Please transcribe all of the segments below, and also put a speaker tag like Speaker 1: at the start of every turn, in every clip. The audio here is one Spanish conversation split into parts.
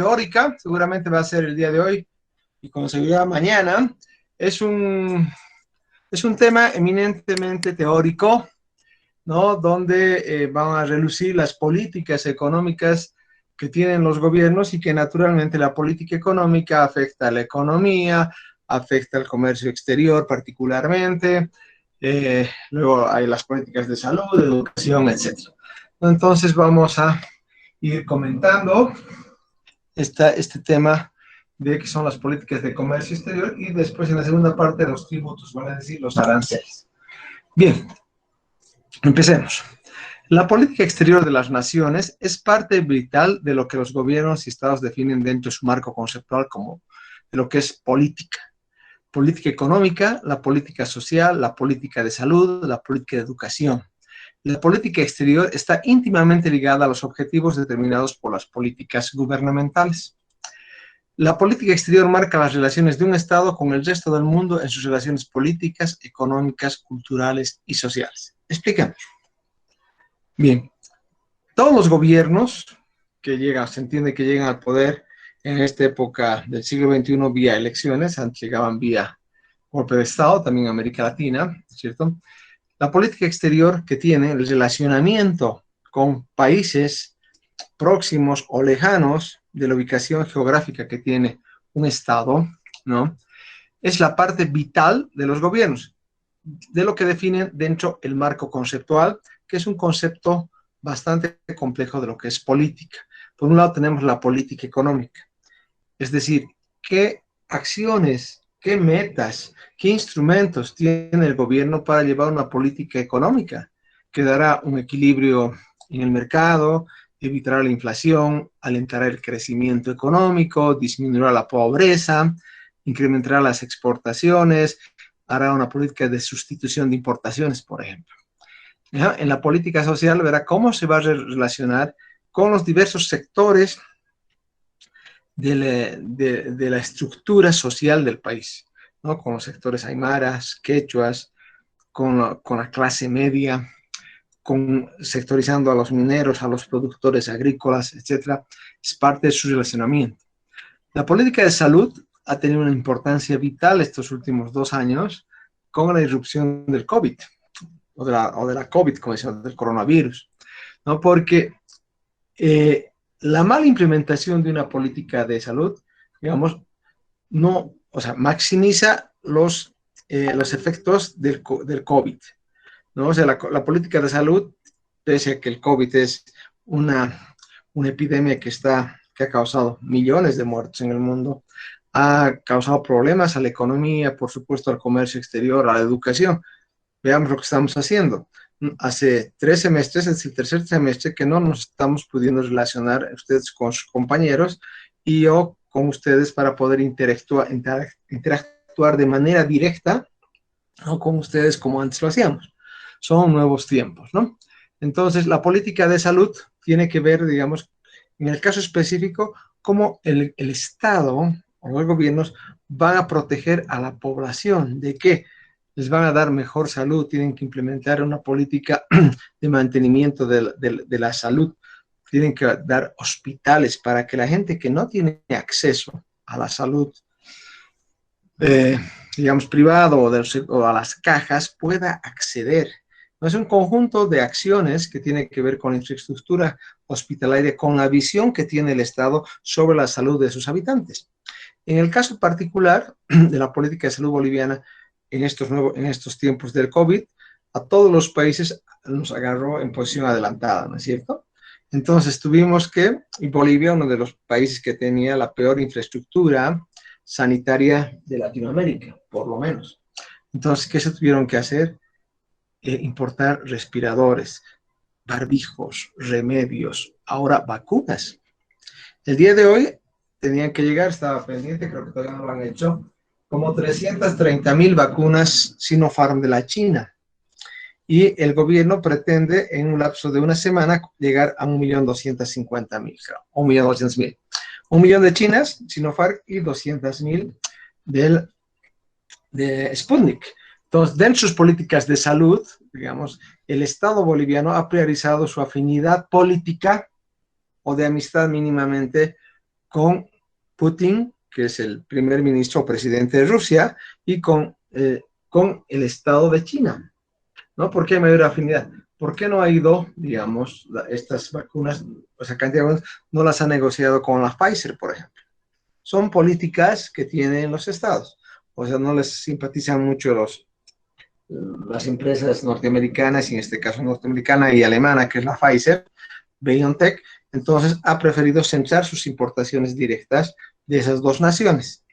Speaker 1: teórica, seguramente va a ser el día de hoy y con seguridad mañana. Es un tema eminentemente teórico, ¿no? Donde van a relucir las políticas económicas que tienen los gobiernos y que naturalmente la política económica afecta a la economía, afecta al comercio exterior particularmente, luego hay las políticas de salud, de educación, etc. Entonces vamos a ir comentando este tema de qué son las políticas de comercio exterior y después en la segunda parte los tributos, van a decir los aranceles. Bien, empecemos. La política exterior de las naciones es parte vital de lo que los gobiernos y estados definen dentro de su marco conceptual como de lo que es política. Política económica, la política social, la política de salud, la política de educación. La política exterior está íntimamente ligada a los objetivos determinados por las políticas gubernamentales. La política exterior marca las relaciones de un Estado con el resto del mundo en sus relaciones políticas, económicas, culturales y sociales. Expliquemos. Bien, todos los gobiernos que llegan, se entiende que llegan al poder en esta época del siglo XXI vía elecciones, antes llegaban vía golpe de Estado, también en América Latina, ¿cierto? La política exterior que tiene el relacionamiento con países próximos o lejanos de la ubicación geográfica que tiene un Estado, ¿no? Es la parte vital de los gobiernos, de lo que definen dentro del marco conceptual, que es un concepto bastante complejo de lo que es política. Por un lado tenemos la política económica, es decir, qué acciones, qué metas, qué instrumentos tiene el gobierno para llevar una política económica que dará un equilibrio en el mercado, evitará la inflación, alentará el crecimiento económico, disminuirá la pobreza, incrementará las exportaciones, hará una política de sustitución de importaciones, por ejemplo. ¿Ya? En la política social verá cómo se va a relacionar con los diversos sectores de la estructura social del país, ¿no? Con los sectores aymaras, quechuas, con la clase media, sectorizando a los mineros, a los productores agrícolas, etcétera. Es parte de su relacionamiento. La política de salud ha tenido una importancia vital estos últimos 2 años con la irrupción del COVID, o de la COVID, como decimos, del coronavirus, ¿no? Porque la mala implementación de una política de salud, digamos, no, o sea, maximiza los efectos del COVID, ¿no? O sea, la política de salud, pese a que el COVID es una epidemia que ha causado millones de muertos en el mundo, ha causado problemas a la economía, por supuesto al comercio exterior, a la educación. Veamos lo que estamos haciendo. Hace 3 semestres, es el tercer semestre que no nos estamos pudiendo relacionar ustedes con sus compañeros y yo con ustedes para poder interactuar de manera directa, ¿no? Con ustedes como antes lo hacíamos. Son nuevos tiempos, ¿no? Entonces, la política de salud tiene que ver, digamos, en el caso específico, cómo el Estado o los gobiernos van a proteger a la población. ¿De qué? Les van a dar mejor salud, tienen que implementar una política de mantenimiento de la salud, tienen que dar hospitales para que la gente que no tiene acceso a la salud, digamos, privado o a las cajas, pueda acceder. Es un conjunto de acciones que tiene que ver con la infraestructura hospitalaria, con la visión que tiene el Estado sobre la salud de sus habitantes. En el caso particular de la política de salud boliviana, en estos tiempos del COVID, a todos los países nos agarró en posición adelantada, ¿no es cierto? Entonces tuvimos y Bolivia, uno de los países que tenía la peor infraestructura sanitaria de Latinoamérica, por lo menos. Entonces, ¿qué se tuvieron que hacer? Importar respiradores, barbijos, remedios, ahora vacunas. El día de hoy tenían que llegar, estaba pendiente, creo que todavía no lo han hecho, como 330,000 vacunas Sinopharm de la China. Y el gobierno pretende en un lapso de una semana llegar a 1.250.000, o 1.200.000. 1 millón de chinas, Sinopharm, y 200,000 de Sputnik. Entonces, dentro de sus políticas de salud, digamos, el Estado boliviano ha priorizado su afinidad política o de amistad mínimamente con Putin, que es el primer ministro o presidente de Rusia, y con el Estado de China, ¿no? ¿Por qué hay mayor afinidad? ¿Por qué no ha ido, digamos, estas vacunas, o sea, cantidad de vacunas, no las ha negociado con la Pfizer, por ejemplo? Son políticas que tienen los estados, o sea, no les simpatizan mucho las empresas norteamericanas, y en este caso norteamericana y alemana, que es la Pfizer, BioNTech, entonces ha preferido centrar sus importaciones directas de esas dos naciones.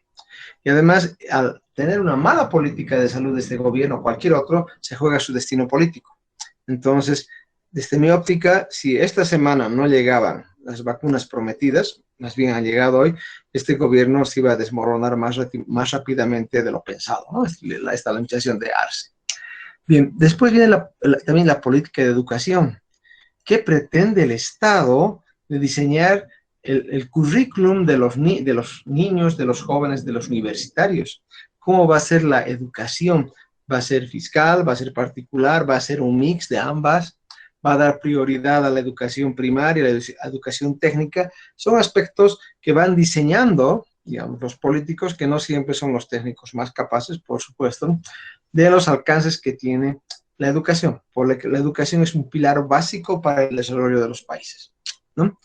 Speaker 1: Y además, al tener una mala política de salud de este gobierno o cualquier otro, se juega su destino político. Entonces, desde mi óptica, si esta semana no llegaban las vacunas prometidas, más bien han llegado hoy, este gobierno se iba a desmoronar más rápidamente de lo pensado, ¿no? Esta limitación de Arce. Bien, después viene también la política de educación. ¿Qué pretende el Estado de diseñar el currículum de los niños, de los jóvenes, de los universitarios? ¿Cómo va a ser la educación? ¿Va a ser fiscal? ¿Va a ser particular? ¿Va a ser un mix de ambas? ¿Va a dar prioridad a la educación primaria, a la educación técnica? Son aspectos que van diseñando, digamos, los políticos, que no siempre son los técnicos más capaces, por supuesto, de los alcances que tiene la educación, porque la educación es un pilar básico para el desarrollo de los países, ¿no?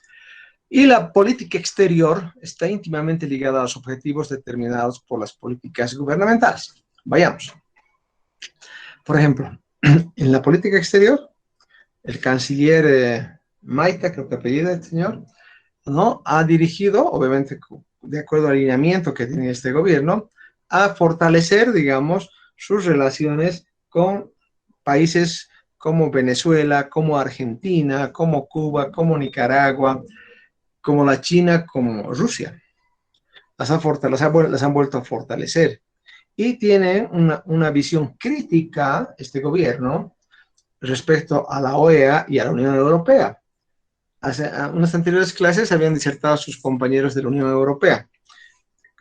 Speaker 1: Y la política exterior está íntimamente ligada a los objetivos determinados por las políticas gubernamentales. Vayamos. Por ejemplo, en la política exterior, el canciller Maita, creo que apellida el señor, ¿no? Ha dirigido, obviamente de acuerdo al alineamiento que tiene este gobierno, a fortalecer, digamos, sus relaciones con países como Venezuela, como Argentina, como Cuba, como Nicaragua, como la China, como Rusia. Las han vuelto a fortalecer. Y tiene una visión crítica, este gobierno, respecto a la OEA y a la Unión Europea. Hace unas anteriores clases habían disertado sus compañeros de la Unión Europea.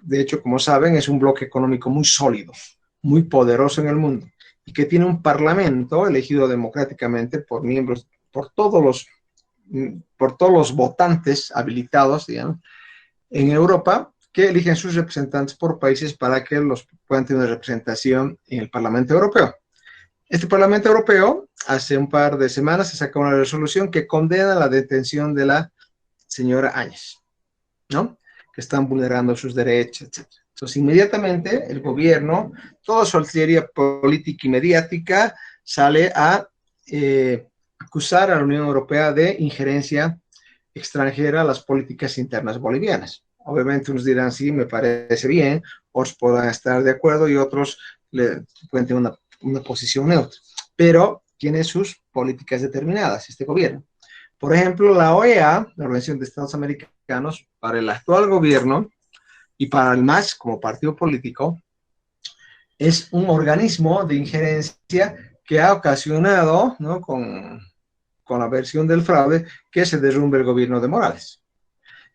Speaker 1: De hecho, como saben, es un bloque económico muy sólido, muy poderoso en el mundo, y que tiene un parlamento elegido democráticamente por miembros, por todos los votantes habilitados, digamos, en Europa, que eligen sus representantes por países para que los puedan tener representación en el Parlamento Europeo. Este Parlamento Europeo, hace un par de semanas, se sacó una resolución que condena la detención de la señora Áñez, ¿no? Que están vulnerando sus derechos, etc. Entonces, inmediatamente el gobierno, toda su artillería política y mediática, sale a acusar a la Unión Europea de injerencia extranjera a las políticas internas bolivianas. Obviamente unos dirán, sí, me parece bien, otros podrán estar de acuerdo y otros pueden tener una posición neutra, pero tiene sus políticas determinadas, este gobierno. Por ejemplo, la OEA, la Organización de Estados Americanos, para el actual gobierno y para el MAS como partido político, es un organismo de injerencia que ha ocasionado, ¿no?, con la versión del fraude, que se derrumbe el gobierno de Morales.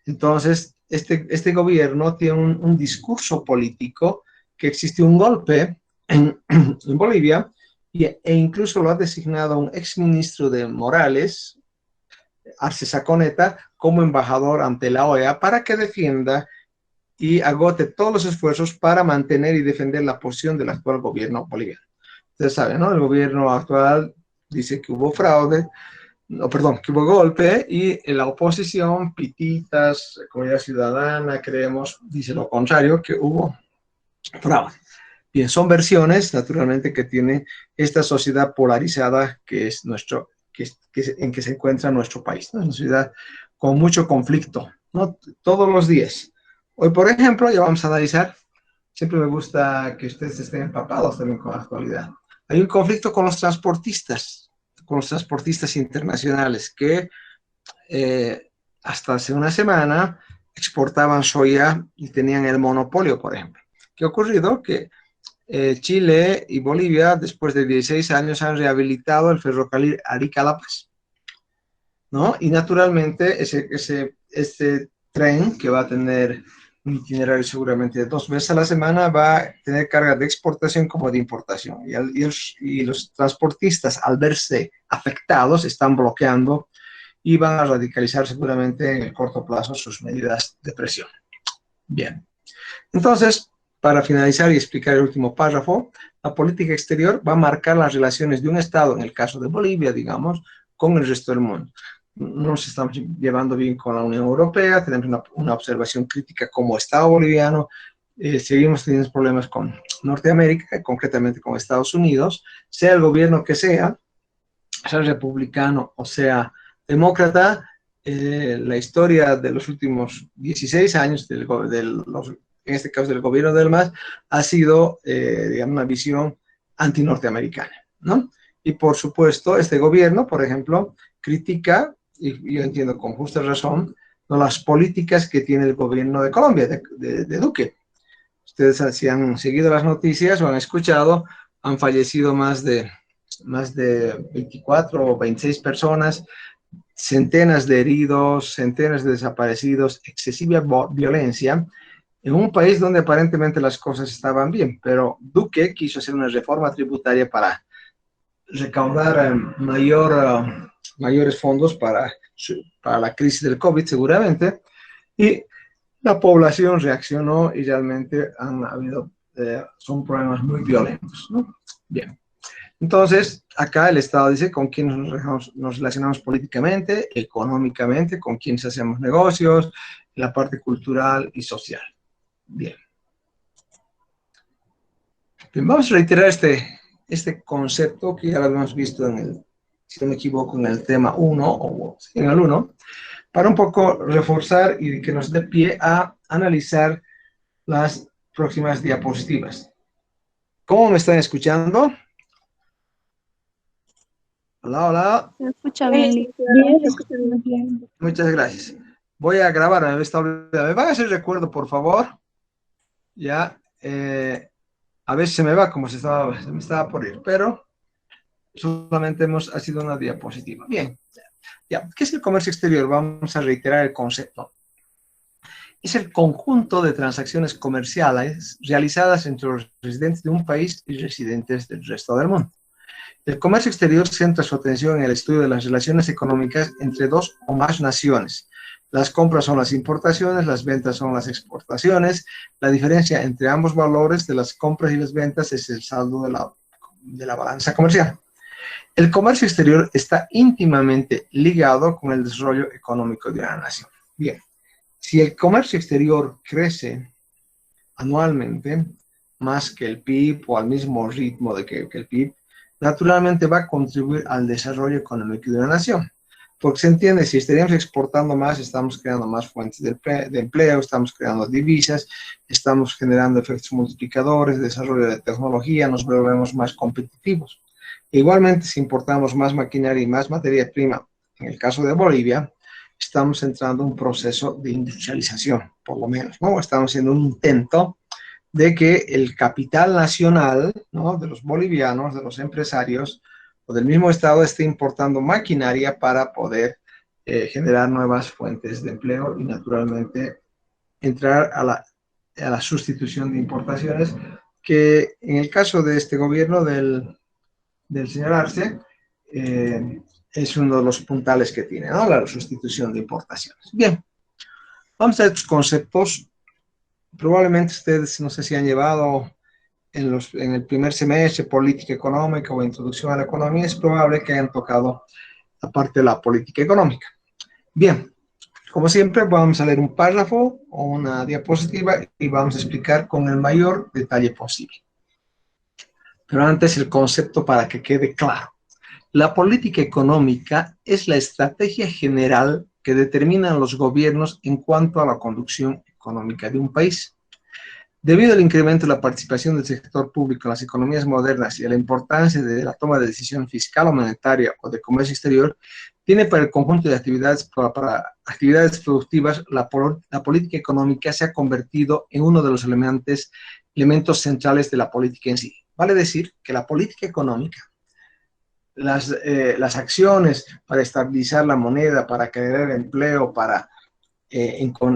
Speaker 1: Entonces, este gobierno tiene un discurso político, que existe un golpe en Bolivia, e incluso lo ha designado un exministro de Morales, Arce Saconeta, como embajador ante la OEA para que defienda y agote todos los esfuerzos para mantener y defender la posición del actual gobierno boliviano. Ustedes saben, ¿no? El gobierno actual dice que hubo fraude, no, perdón, que hubo golpe, y la oposición, Pititas, Comunidad Ciudadana, creemos, dice lo contrario, que hubo fraude. Bien, son versiones, naturalmente, que tiene esta sociedad polarizada que es en que se encuentra nuestro país, ¿no? Una sociedad con mucho conflicto, ¿no? Todos los días. Hoy, por ejemplo, ya vamos a analizar, siempre me gusta que ustedes estén empapados también con la actualidad. Hay un conflicto con los transportistas internacionales que hasta hace una semana exportaban soya y tenían el monopolio, por ejemplo. ¿Qué ha ocurrido? Que Chile y Bolivia, después de 16 años, han rehabilitado el ferrocarril Arica-La Paz, ¿no? Y naturalmente ese tren, que va a tener un itinerario seguramente de 2 veces a la semana, va a tener carga de exportación como de importación. Y los transportistas, al verse afectados, están bloqueando y van a radicalizar seguramente en el corto plazo sus medidas de presión. Bien, entonces, para finalizar y explicar el último párrafo, la política exterior va a marcar las relaciones de un Estado, en el caso de Bolivia, digamos, con el resto del mundo. No nos estamos llevando bien con la Unión Europea, tenemos una observación crítica como Estado boliviano, seguimos teniendo problemas con Norteamérica, concretamente con Estados Unidos, sea el gobierno que sea republicano o sea demócrata. La historia de los últimos 16 años, en este caso del gobierno del MAS, ha sido, digamos, una visión antinorteamericana, ¿no? Y por supuesto, este gobierno, por ejemplo, critica, y yo entiendo con justa razón, ¿no?, las políticas que tiene el gobierno de Colombia, de Duque. Ustedes, si han seguido las noticias o han escuchado, han fallecido más de 24 o 26 personas, centenas de heridos, centenas de desaparecidos, excesiva violencia, en un país donde aparentemente las cosas estaban bien, pero Duque quiso hacer una reforma tributaria para recaudar mayores fondos para la crisis del COVID, seguramente, y la población reaccionó y realmente son problemas muy violentos, ¿no? Bien. Entonces, acá el Estado dice con quién nos relacionamos políticamente, económicamente, con quiénes hacemos negocios, la parte cultural y social. Bien. Bien, vamos a reiterar este concepto que ya lo habíamos visto si no me equivoco, en el tema 1, o en el 1, para un poco reforzar y que nos dé pie a analizar las próximas diapositivas. ¿Cómo me están escuchando? Hola, hola.
Speaker 2: Se escucha bien,
Speaker 3: Bien, se escucha bien.
Speaker 1: Muchas gracias. Voy a grabar ¿Me van a hacer recuerdo, por favor? Ya, a veces se me va como se me estaba por ir, pero solamente ha sido una diapositiva. Bien, ya. ¿Qué es el comercio exterior? Vamos a reiterar el concepto. Es el conjunto de transacciones comerciales realizadas entre los residentes de un país y residentes del resto del mundo. El comercio exterior centra su atención en el estudio de las relaciones económicas entre dos o más naciones. Las compras son las importaciones, las ventas son las exportaciones. La diferencia entre ambos valores de las compras y las ventas es el saldo de la balanza comercial. El comercio exterior está íntimamente ligado con el desarrollo económico de una nación. Bien, si el comercio exterior crece anualmente más que el PIB o al mismo ritmo que el PIB, naturalmente va a contribuir al desarrollo económico de una nación. Porque se entiende, si estaríamos exportando más, estamos creando más fuentes de empleo, estamos creando divisas, estamos generando efectos multiplicadores, desarrollo de tecnología, nos volvemos más competitivos. Igualmente, si importamos más maquinaria y más materia prima, en el caso de Bolivia, estamos entrando en un proceso de industrialización, por lo menos, ¿no? Estamos haciendo un intento de que el capital nacional, ¿no?, de los bolivianos, de los empresarios o del mismo Estado esté importando maquinaria para poder generar nuevas fuentes de empleo y naturalmente entrar a la sustitución de importaciones, que en el caso de este gobierno del señor Arce, es uno de los puntales que tiene, ¿no?, la sustitución de importaciones. Bien, vamos a estos conceptos. Probablemente ustedes, no sé si han llevado en el primer semestre política económica o introducción a la economía, es probable que hayan tocado la parte de la política económica. Bien, como siempre vamos a leer un párrafo o una diapositiva y vamos a explicar con el mayor detalle posible. Pero antes el concepto para que quede claro. La política económica es la estrategia general que determinan los gobiernos en cuanto a la conducción económica de un país. Debido al incremento de la participación del sector público en las economías modernas y a la importancia de la toma de decisión fiscal o monetaria o de comercio exterior, tiene para el conjunto de actividades, para actividades productivas, la política económica se ha convertido en uno de los elementos centrales de la política en sí. Vale decir que la política económica, las acciones para estabilizar la moneda, para crear empleo, para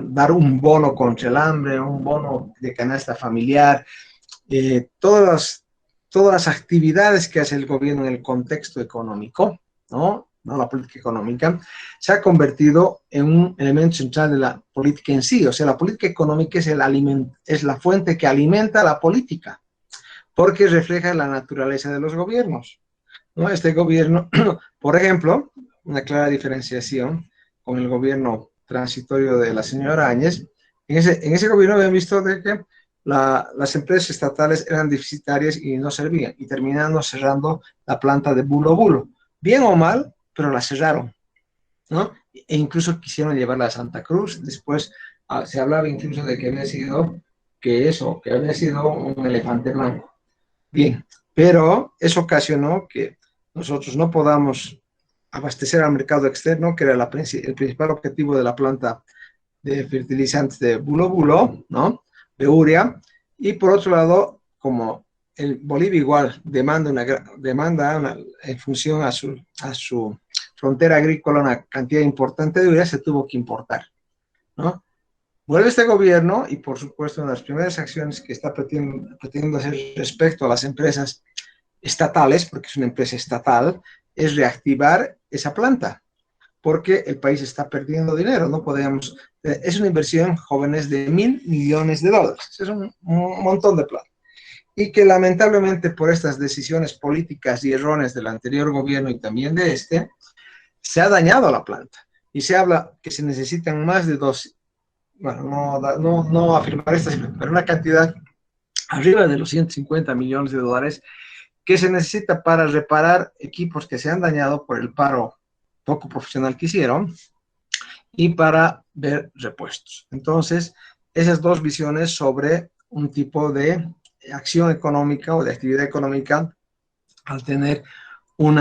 Speaker 1: dar un bono contra el hambre, un bono de canasta familiar, todas las actividades que hace el gobierno en el contexto económico, ¿no?, ¿no? La política económica, se ha convertido en un elemento central de la política en sí. O sea, la política económica es la fuente que alimenta la política, porque refleja la naturaleza de los gobiernos, ¿no? Este gobierno, por ejemplo, una clara diferenciación con el gobierno transitorio de la señora Áñez. En ese gobierno habían visto de que las empresas estatales eran deficitarias y no servían, y terminando cerrando la planta de Bulo Bulo. Bien o mal, pero la cerraron, ¿no? E incluso quisieron llevarla a Santa Cruz. Después se hablaba incluso de que había sido, que había sido un elefante blanco. Bien, pero eso ocasionó que nosotros no podamos abastecer al mercado externo, que era el principal objetivo de la planta de fertilizantes de Bulo Bulo, ¿no? De urea. Y por otro lado, como el Bolivia igual demanda en función a su frontera agrícola una cantidad importante de urea, se tuvo que importar, ¿no? Vuelve este gobierno y, por supuesto, una de las primeras acciones que está pretendiendo hacer respecto a las empresas estatales, porque es una empresa estatal, es reactivar esa planta, porque el país está perdiendo dinero. No podemos, es una inversión, jóvenes, de $1.000 millones. Es un montón de plata. Y que lamentablemente por estas decisiones políticas y errores del anterior gobierno y también de este, se ha dañado la planta. Y se habla que se necesitan más de bueno, no afirmar esta cifra, pero una cantidad arriba de los $150 millones que se necesita para reparar equipos que se han dañado por el paro poco profesional que hicieron y para ver repuestos. Entonces, esas dos visiones sobre un tipo de acción económica o de actividad económica al tener un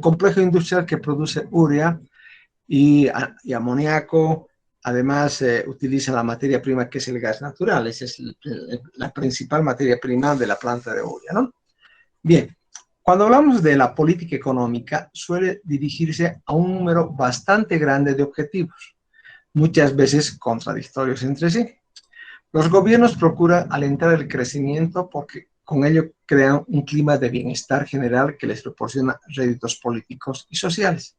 Speaker 1: complejo industrial que produce urea y amoníaco. Además, utiliza la materia prima que es el gas natural. Esa es la principal materia prima de la planta de urea, ¿no? Bien, cuando hablamos de la política económica, suele dirigirse a un número bastante grande de objetivos, muchas veces contradictorios entre sí. Los gobiernos procuran alentar el crecimiento porque con ello crean un clima de bienestar general que les proporciona réditos políticos y sociales,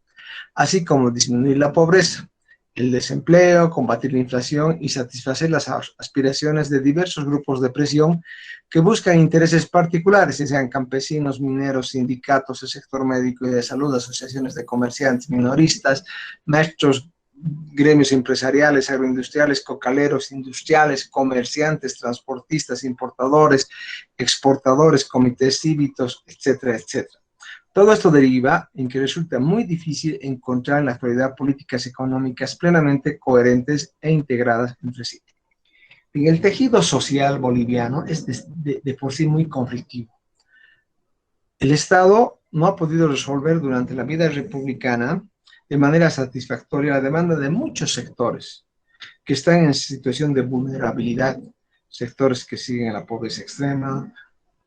Speaker 1: así como disminuir la pobreza, el desempleo, combatir la inflación y satisfacer las aspiraciones de diversos grupos de presión que buscan intereses particulares, ya sean campesinos, mineros, sindicatos, el sector médico y de salud, asociaciones de comerciantes, minoristas, maestros, gremios empresariales, agroindustriales, cocaleros, industriales, comerciantes, transportistas, importadores, exportadores, comités cívicos, etcétera, etcétera. Todo esto deriva en que resulta muy difícil encontrar en la actualidad políticas económicas plenamente coherentes e integradas entre sí. En el tejido social boliviano es de por sí muy conflictivo. El Estado no ha podido resolver durante la vida republicana de manera satisfactoria la demanda de muchos sectores que están en situación de vulnerabilidad, sectores que siguen en la pobreza extrema,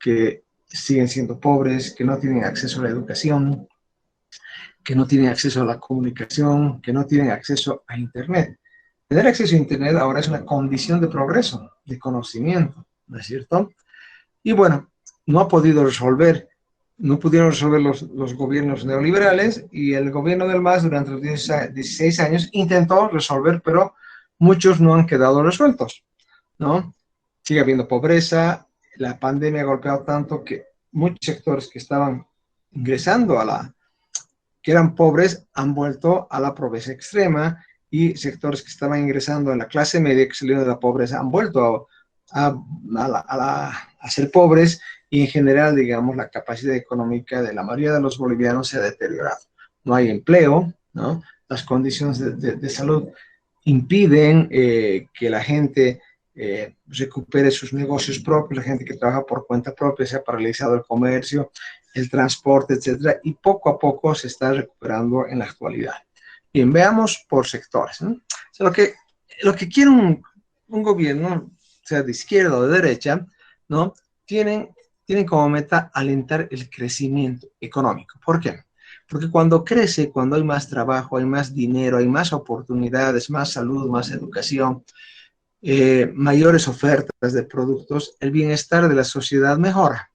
Speaker 1: que siguen siendo pobres, que no tienen acceso a la educación, que no tienen acceso a la comunicación, que no tienen acceso a Internet. Tener acceso a Internet ahora es una condición de progreso, de conocimiento, ¿no es cierto? Y bueno, no pudieron resolver los gobiernos neoliberales, y el gobierno del MAS durante los 16 años intentó resolver, pero muchos no han quedado resueltos, ¿no? Sigue habiendo pobreza, la pandemia ha golpeado tanto que muchos sectores que estaban ingresando que eran pobres, han vuelto a la pobreza extrema, y sectores que estaban ingresando en la clase media, que salieron de la pobreza, han vuelto a ser pobres, y en general, digamos, la capacidad económica de la mayoría de los bolivianos se ha deteriorado. No hay empleo, ¿no? Las condiciones de salud impiden que la gente recupere sus negocios propios, la gente que trabaja por cuenta propia, se ha paralizado el comercio, el transporte, etcétera, y poco a poco se está recuperando en la actualidad. Bien, veamos por sectores, ¿no? O sea, lo que quiere un gobierno, sea de izquierda o de derecha, ¿no? Tienen como meta alentar el crecimiento económico. ¿Por qué? Porque cuando crece, cuando hay más trabajo, hay más dinero, hay más oportunidades, más salud, más educación, mayores ofertas de productos, el bienestar de la sociedad mejora.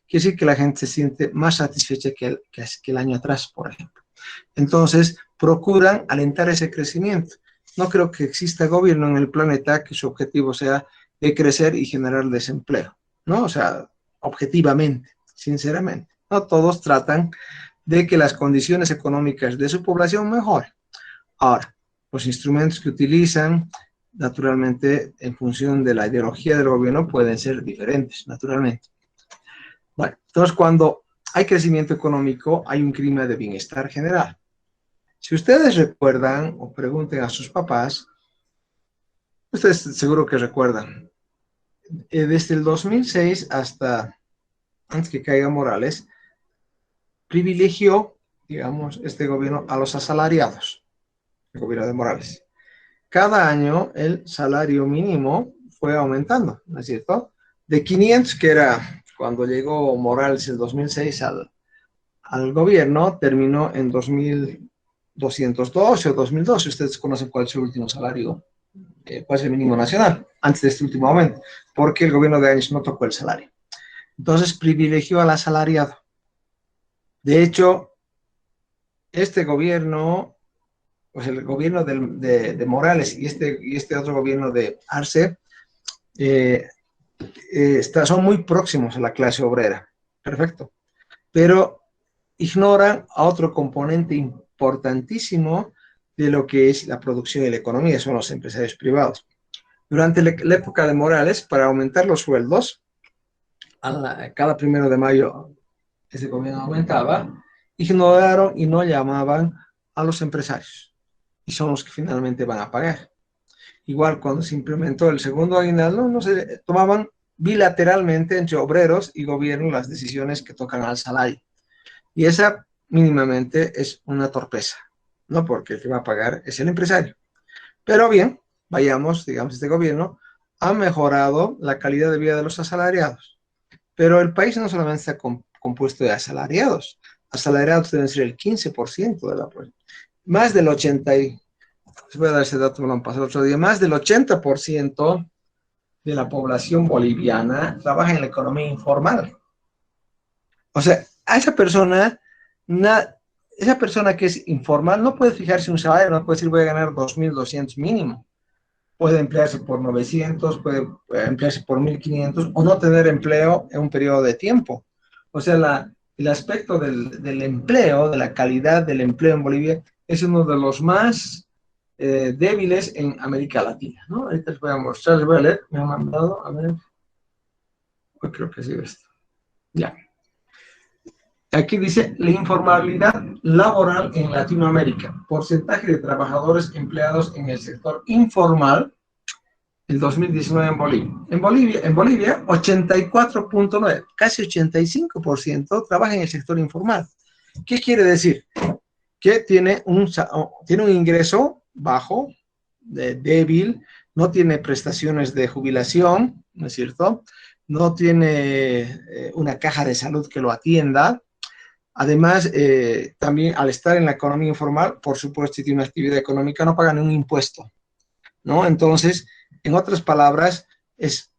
Speaker 1: quiere decir que la gente se siente más satisfecha que el año atrás, por ejemplo. Entonces, procuran alentar ese crecimiento. No creo que exista gobierno en el planeta que su objetivo sea de crecer y generar desempleo, ¿no? O sea, objetivamente, sinceramente. No todos tratan de que las condiciones económicas de su población mejoren. Ahora, los instrumentos que utilizan, naturalmente, en función de la ideología del gobierno, pueden ser diferentes, naturalmente. Bueno, entonces cuando hay crecimiento económico, hay un clima de bienestar general. Si ustedes recuerdan o pregunten a sus papás, ustedes seguro que recuerdan, desde el 2006 hasta antes que caiga Morales, privilegió, digamos, este gobierno a los asalariados, el gobierno de Morales. Cada año el salario mínimo fue aumentando, ¿no es cierto? De 500, que era cuando llegó Morales el 2006 al gobierno, terminó en 2212 o 2012. Ustedes conocen cuál es el último salario, cuál es el mínimo nacional, antes de este último aumento, porque el gobierno de Áñez no tocó el salario. Entonces privilegió al asalariado. De hecho, este gobierno, pues el gobierno de Morales y este otro gobierno de Arce, son muy próximos a la clase obrera. Perfecto. Pero ignoran a otro componente importantísimo de lo que es la producción y la economía, son los empresarios privados. Durante la época de Morales, para aumentar los sueldos, cada 1 de mayo ese gobierno aumentaba, ignoraron y no llamaban a los empresarios. Y son los que finalmente van a pagar. Igual cuando se implementó el segundo aguinaldo, no se tomaban bilateralmente entre obreros y gobierno las decisiones que tocan al salario. Y esa mínimamente es una torpeza, ¿no? Porque el que va a pagar es el empresario. Pero bien, vayamos, digamos, este gobierno ha mejorado la calidad de vida de los asalariados. Pero el país no solamente está compuesto de asalariados. Asalariados deben ser el 15% de la población. Más del 80%, les voy a dar ese dato, me lo han pasado el otro día, más del 80% de la población boliviana trabaja en la economía informal. O sea, a esa persona que es informal no puede fijarse un salario, no puede decir voy a ganar 2.200 mínimo. Puede emplearse por 900, puede emplearse por 1.500 o no tener empleo en un periodo de tiempo. O sea, el aspecto del empleo, de la calidad del empleo en Bolivia, es uno de los más débiles en América Latina, ¿no? Ahorita les voy a mostrar, les voy a leer, me han mandado, a ver, yo creo que sí esto. Ya. Aquí dice la informalidad laboral en Latinoamérica, porcentaje de trabajadores empleados en el sector informal, el 2019 en Bolivia. En Bolivia, 84.9, casi 85% trabaja en el sector informal. ¿Qué quiere decir? Que tiene un ingreso bajo, débil, no tiene prestaciones de jubilación, ¿no es cierto? No tiene una caja de salud que lo atienda. Además, también al estar en la economía informal, por supuesto, si tiene una actividad económica, no pagan un impuesto, ¿no? Entonces, en otras palabras,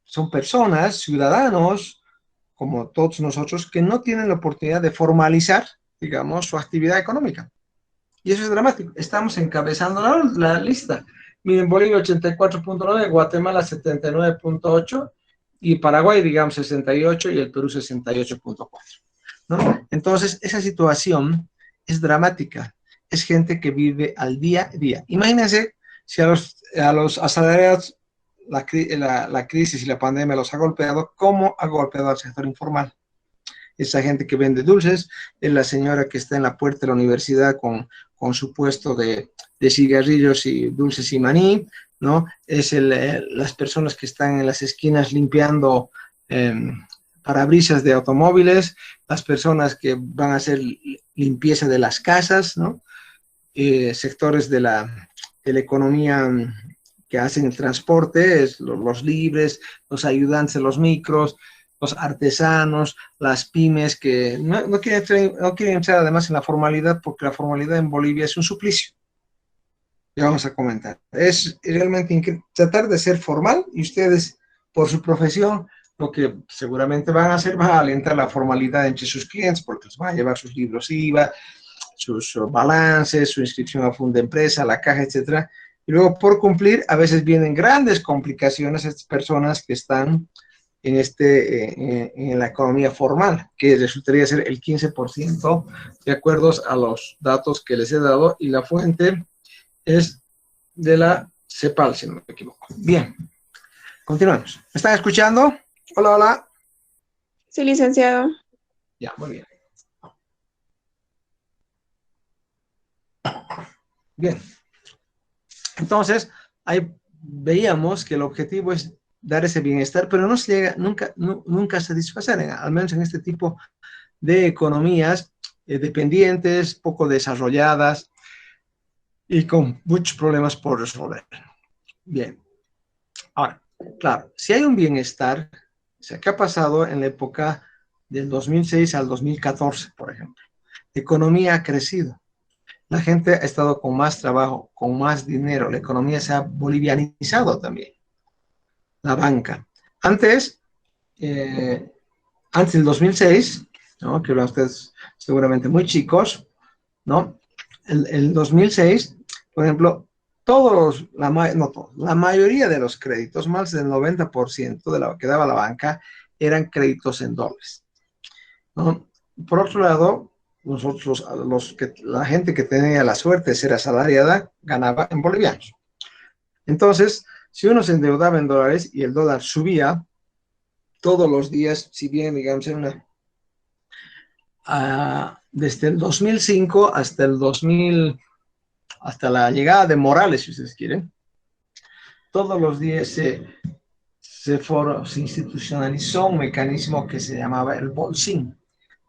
Speaker 1: son personas, ciudadanos, como todos nosotros, que no tienen la oportunidad de formalizar, digamos, su actividad económica. Y eso es dramático. Estamos encabezando la lista. Miren, Bolivia 84.9, Guatemala 79.8 y Paraguay, digamos, 68 y el Perú 68.4. ¿No? Entonces, esa situación es dramática. Es gente que vive al día a día. Imagínense si a los asalariados la crisis y la pandemia los ha golpeado, ¿cómo ha golpeado al sector informal? Esa gente que vende dulces, es la señora que está en la puerta de la universidad con su puesto de cigarrillos y dulces y maní, ¿no? Es las personas que están en las esquinas limpiando parabrisas de automóviles, las personas que van a hacer limpieza de las casas, ¿no? Sectores de la economía que hacen el transporte, los libres, los ayudantes de los micros, los artesanos, las pymes que no quieren entrar además en la formalidad, porque la formalidad en Bolivia es un suplicio. Ya vamos a comentar. Es realmente tratar de ser formal y ustedes, por su profesión, lo que seguramente van a hacer, van a alentar la formalidad entre sus clientes, porque les van a llevar sus libros IVA, sus balances, su inscripción a fondo de empresa, la caja, etcétera. Y luego, por cumplir, a veces vienen grandes complicaciones a estas personas que están en la economía formal, que resultaría ser el 15%, de acuerdo a los datos que les he dado, y la fuente es de la CEPAL, si no me equivoco. Bien, continuamos. ¿Me están escuchando? Hola, hola.
Speaker 3: Sí, licenciado.
Speaker 1: Ya, muy bien. Bien. Entonces, ahí veíamos que el objetivo es dar ese bienestar, pero no se llega nunca a satisfacer, al menos en este tipo de economías dependientes, poco desarrolladas y con muchos problemas por resolver. Bien. Ahora, claro, si hay un bienestar, o sea, ¿qué ha pasado en la época del 2006 al 2014, por ejemplo? La economía ha crecido. La gente ha estado con más trabajo, con más dinero. La economía se ha bolivianizado también. La banca. Antes, eh, antes del 2006, ¿no? Que eran ustedes seguramente muy chicos, ¿no? El 2006, por ejemplo, la mayoría de los créditos, más del 90% de lo que daba la banca, eran créditos en dólares, ¿no? Por otro lado, la gente que tenía la suerte de ser asalariada ganaba en bolivianos. Entonces, si uno se endeudaba en dólares y el dólar subía todos los días, si bien, digamos, desde el 2005 hasta el 2000, hasta la llegada de Morales, si ustedes quieren, todos los días se institucionalizó un mecanismo que se llamaba el Bolsín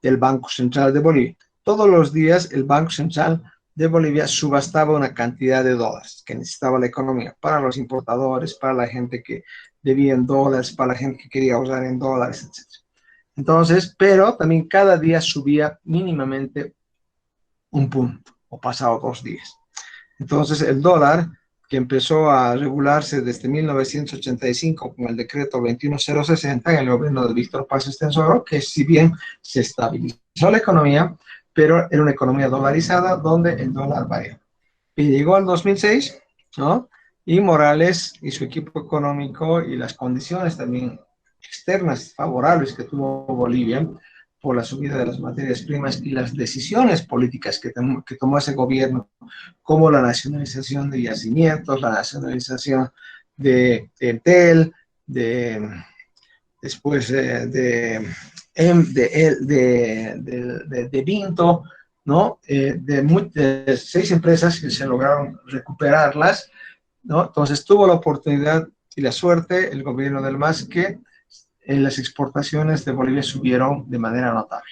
Speaker 1: del Banco Central de Bolivia. Todos los días el Banco Central de Bolivia subastaba una cantidad de dólares que necesitaba la economía para los importadores, para la gente que debía en dólares, para la gente que quería usar en dólares, etc. Entonces, pero también cada día subía mínimamente un punto o pasado 2 días. Entonces, el dólar, que empezó a regularse desde 1985 con el decreto 21060 en el gobierno de Víctor Paz Estenssoro, que si bien se estabilizó la economía, pero era una economía dolarizada donde el dólar varió. Y llegó al 2006, ¿no? Y Morales y su equipo económico y las condiciones también externas favorables que tuvo Bolivia por la subida de las materias primas y las decisiones políticas que tomó ese gobierno, como la nacionalización de yacimientos, la nacionalización de Entel, después de Vinto, ¿no? De 6 empresas que se lograron recuperarlas, ¿no? Entonces tuvo la oportunidad y la suerte el gobierno del MAS que las exportaciones de Bolivia subieron de manera notable.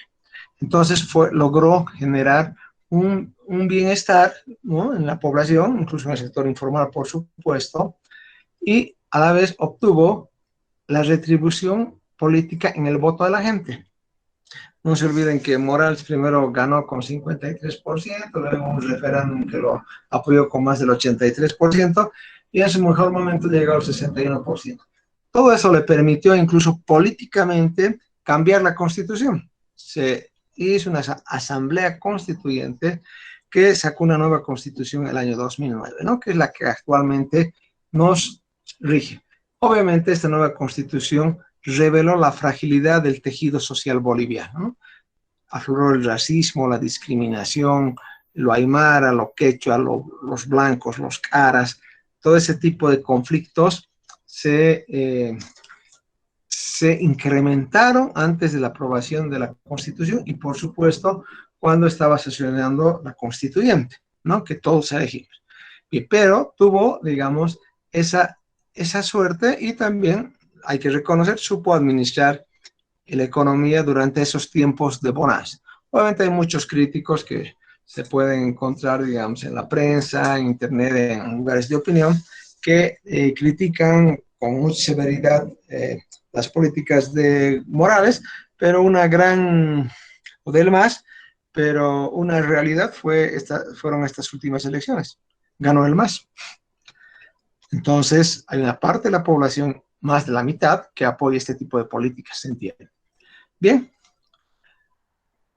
Speaker 1: Entonces logró generar un bienestar, ¿no? En la población, incluso en el sector informal, por supuesto, y a la vez obtuvo la retribución política en el voto de la gente. No se olviden que Morales primero ganó con 53%, luego un referéndum que lo apoyó con más del 83%, y en su mejor momento llegó al 61%. Todo eso le permitió incluso políticamente cambiar la constitución. Se hizo una asamblea constituyente que sacó una nueva constitución en el año 2009, ¿no? Que es la que actualmente nos rige. Obviamente esta nueva constitución reveló la fragilidad del tejido social boliviano, ¿no? Afloró el racismo, la discriminación, lo aymara, lo quechua, los blancos, los caras, todo ese tipo de conflictos se incrementaron antes de la aprobación de la Constitución y, por supuesto, cuando estaba sesionando la Constituyente, ¿no? Que todos elegimos. Pero tuvo, digamos, esa suerte y también, hay que reconocer, supo administrar la economía durante esos tiempos de bonanza. Obviamente hay muchos críticos que se pueden encontrar, digamos, en la prensa, en internet, en lugares de opinión, que critican con mucha severidad las políticas de Morales, pero o del MAS, pero una realidad fueron estas últimas elecciones. Ganó el MAS. Entonces, hay una parte de la población más de la mitad que apoya este tipo de políticas, ¿se entiende? Bien.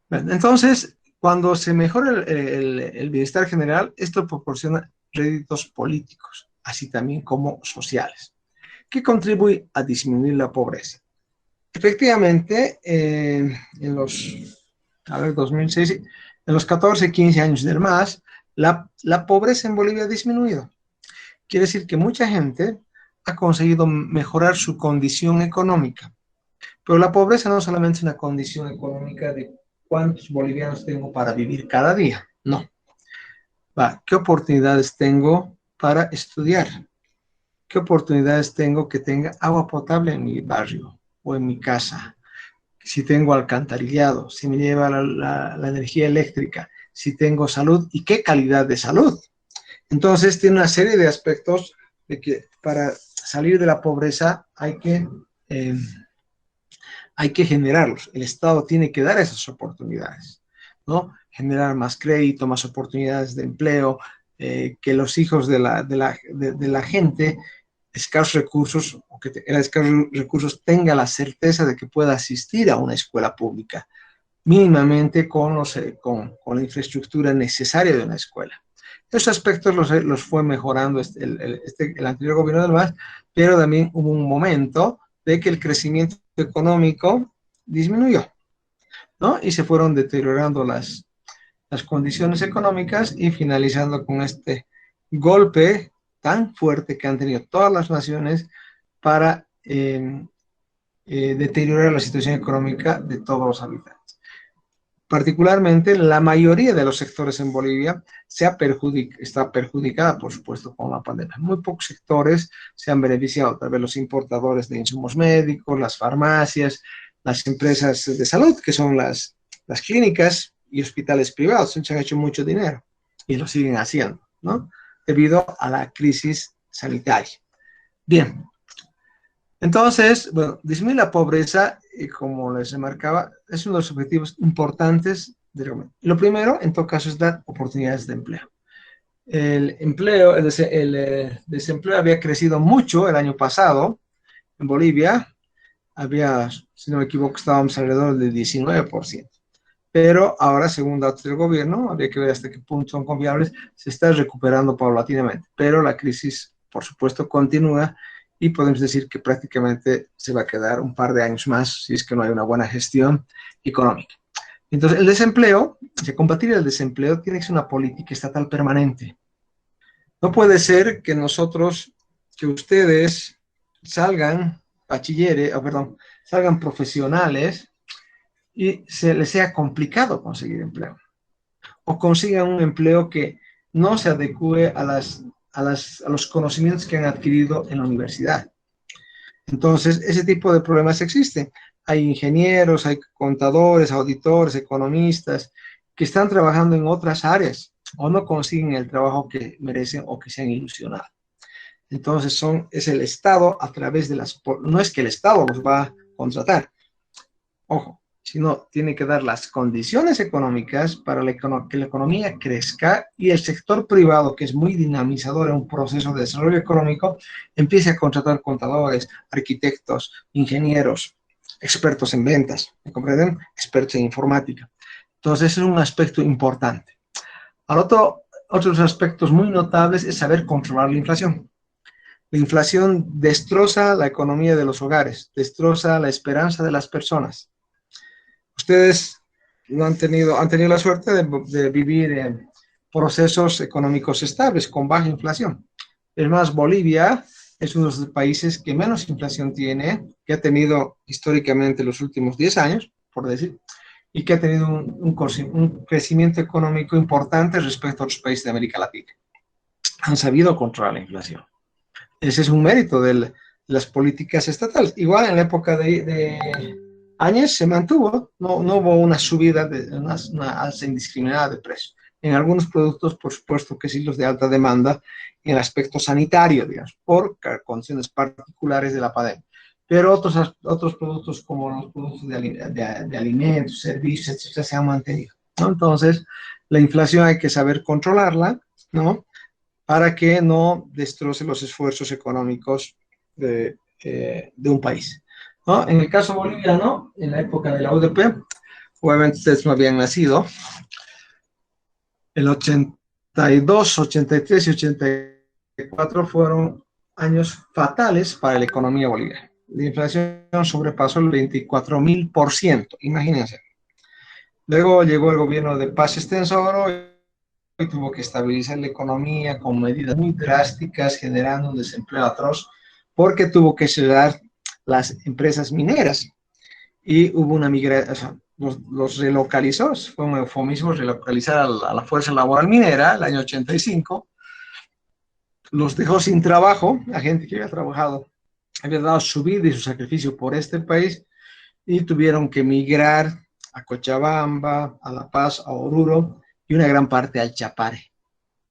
Speaker 1: Entonces, cuando se mejora el bienestar general, esto proporciona réditos políticos, así también como sociales, que contribuye a disminuir la pobreza. Efectivamente, en los, 2006, en los 14, 15 años del MAS, la pobreza en Bolivia ha disminuido. Quiere decir que mucha gente ha conseguido mejorar su condición económica. Pero la pobreza no solamente es una condición económica de cuántos bolivianos tengo para vivir cada día. No. ¿Qué oportunidades tengo para estudiar? ¿Qué oportunidades tengo que tenga agua potable en mi barrio o en mi casa? Si tengo alcantarillado, si me lleva la energía eléctrica, si tengo salud y qué calidad de salud. Entonces, tiene una serie de aspectos de que para salir de la pobreza hay que generarlos. El Estado tiene que dar esas oportunidades, ¿no? Generar más crédito, más oportunidades de empleo, que los hijos de la gente escasos recursos o que tenga escasos recursos tenga la certeza de que pueda asistir a una escuela pública, mínimamente con la infraestructura necesaria de una escuela. Esos aspectos los fue mejorando el anterior gobierno del MAS, pero también hubo un momento de que el crecimiento económico disminuyó, ¿no? Y se fueron deteriorando las condiciones económicas y finalizando con este golpe tan fuerte que han tenido todas las naciones para deteriorar la situación económica de todos los habitantes. Particularmente, la mayoría de los sectores en Bolivia está perjudicada, por supuesto, con la pandemia. Muy pocos sectores se han beneficiado, tal vez los importadores de insumos médicos, las farmacias, las empresas de salud, que son las clínicas y hospitales privados, se han hecho mucho dinero y lo siguen haciendo, ¿no? Debido a la crisis sanitaria. Bien. Entonces, bueno, disminuir la pobreza, como les remarcaba, es uno de los objetivos importantes del gobierno. Lo primero, en todo caso, es dar oportunidades de empleo. El desempleo había crecido mucho el año pasado en Bolivia. Si no me equivoco, estábamos alrededor del 19%. Pero ahora, según datos del gobierno, habría que ver hasta qué punto son confiables, se está recuperando paulatinamente. Pero la crisis, por supuesto, continúa y podemos decir que prácticamente se va a quedar un par de años más si es que no hay una buena gestión económica. Entonces, el desempleo, combatir el desempleo tiene que ser una política estatal permanente. No puede ser que ustedes salgan salgan profesionales y se les sea complicado conseguir empleo. O consigan un empleo que no se adecue a los conocimientos que han adquirido en la universidad. Entonces, ese tipo de problemas existen. Hay ingenieros, hay contadores, auditores, economistas, que están trabajando en otras áreas o no consiguen el trabajo que merecen o que se han ilusionado. Entonces, es el Estado a través de no es que el Estado los va a contratar, ojo, sino tiene que dar las condiciones económicas para que la economía crezca y el sector privado, que es muy dinamizador en un proceso de desarrollo económico, empiece a contratar contadores, arquitectos, ingenieros, expertos en ventas, ¿me comprenden? Expertos en informática. Entonces, ese es un aspecto importante. Otros aspectos muy notables es saber controlar la inflación. La inflación destroza la economía de los hogares, destroza la esperanza de las personas. Ustedes no han tenido la suerte de vivir en procesos económicos estables con baja inflación. Es más, Bolivia es uno de los países que menos inflación tiene, que ha tenido históricamente los últimos 10 años, por decir, y que ha tenido un crecimiento económico importante respecto a otros países de América Latina. Han sabido controlar la inflación. Ese es un mérito de las políticas estatales. Igual en la época de Áñez se mantuvo, no hubo una subida, una alza indiscriminada de precios. En algunos productos, por supuesto que sí, los de alta demanda, en el aspecto sanitario, digamos, por condiciones particulares de la pandemia. Pero otros productos como los productos de alimentos, servicios, etcétera, se han mantenido, ¿no? Entonces, la inflación hay que saber controlarla, ¿no? Para que no destroce los esfuerzos económicos de un país, ¿no? En el caso boliviano, en la época de la UDP, obviamente ustedes no habían nacido, el 82, 83 y 84 fueron años fatales para la economía boliviana. La inflación sobrepasó el 24.000%, imagínense. Luego llegó el gobierno de Paz Estenssoro y tuvo que estabilizar la economía con medidas muy drásticas, generando un desempleo atroz, porque tuvo que cerrar las empresas mineras y hubo una migración, o sea, los relocalizó, fue un eufemismo relocalizar a la fuerza laboral minera el año 85, los dejó sin trabajo, la gente que había trabajado, había dado su vida y su sacrificio por este país y tuvieron que migrar a Cochabamba, a La Paz, a Oruro y una gran parte al Chapare,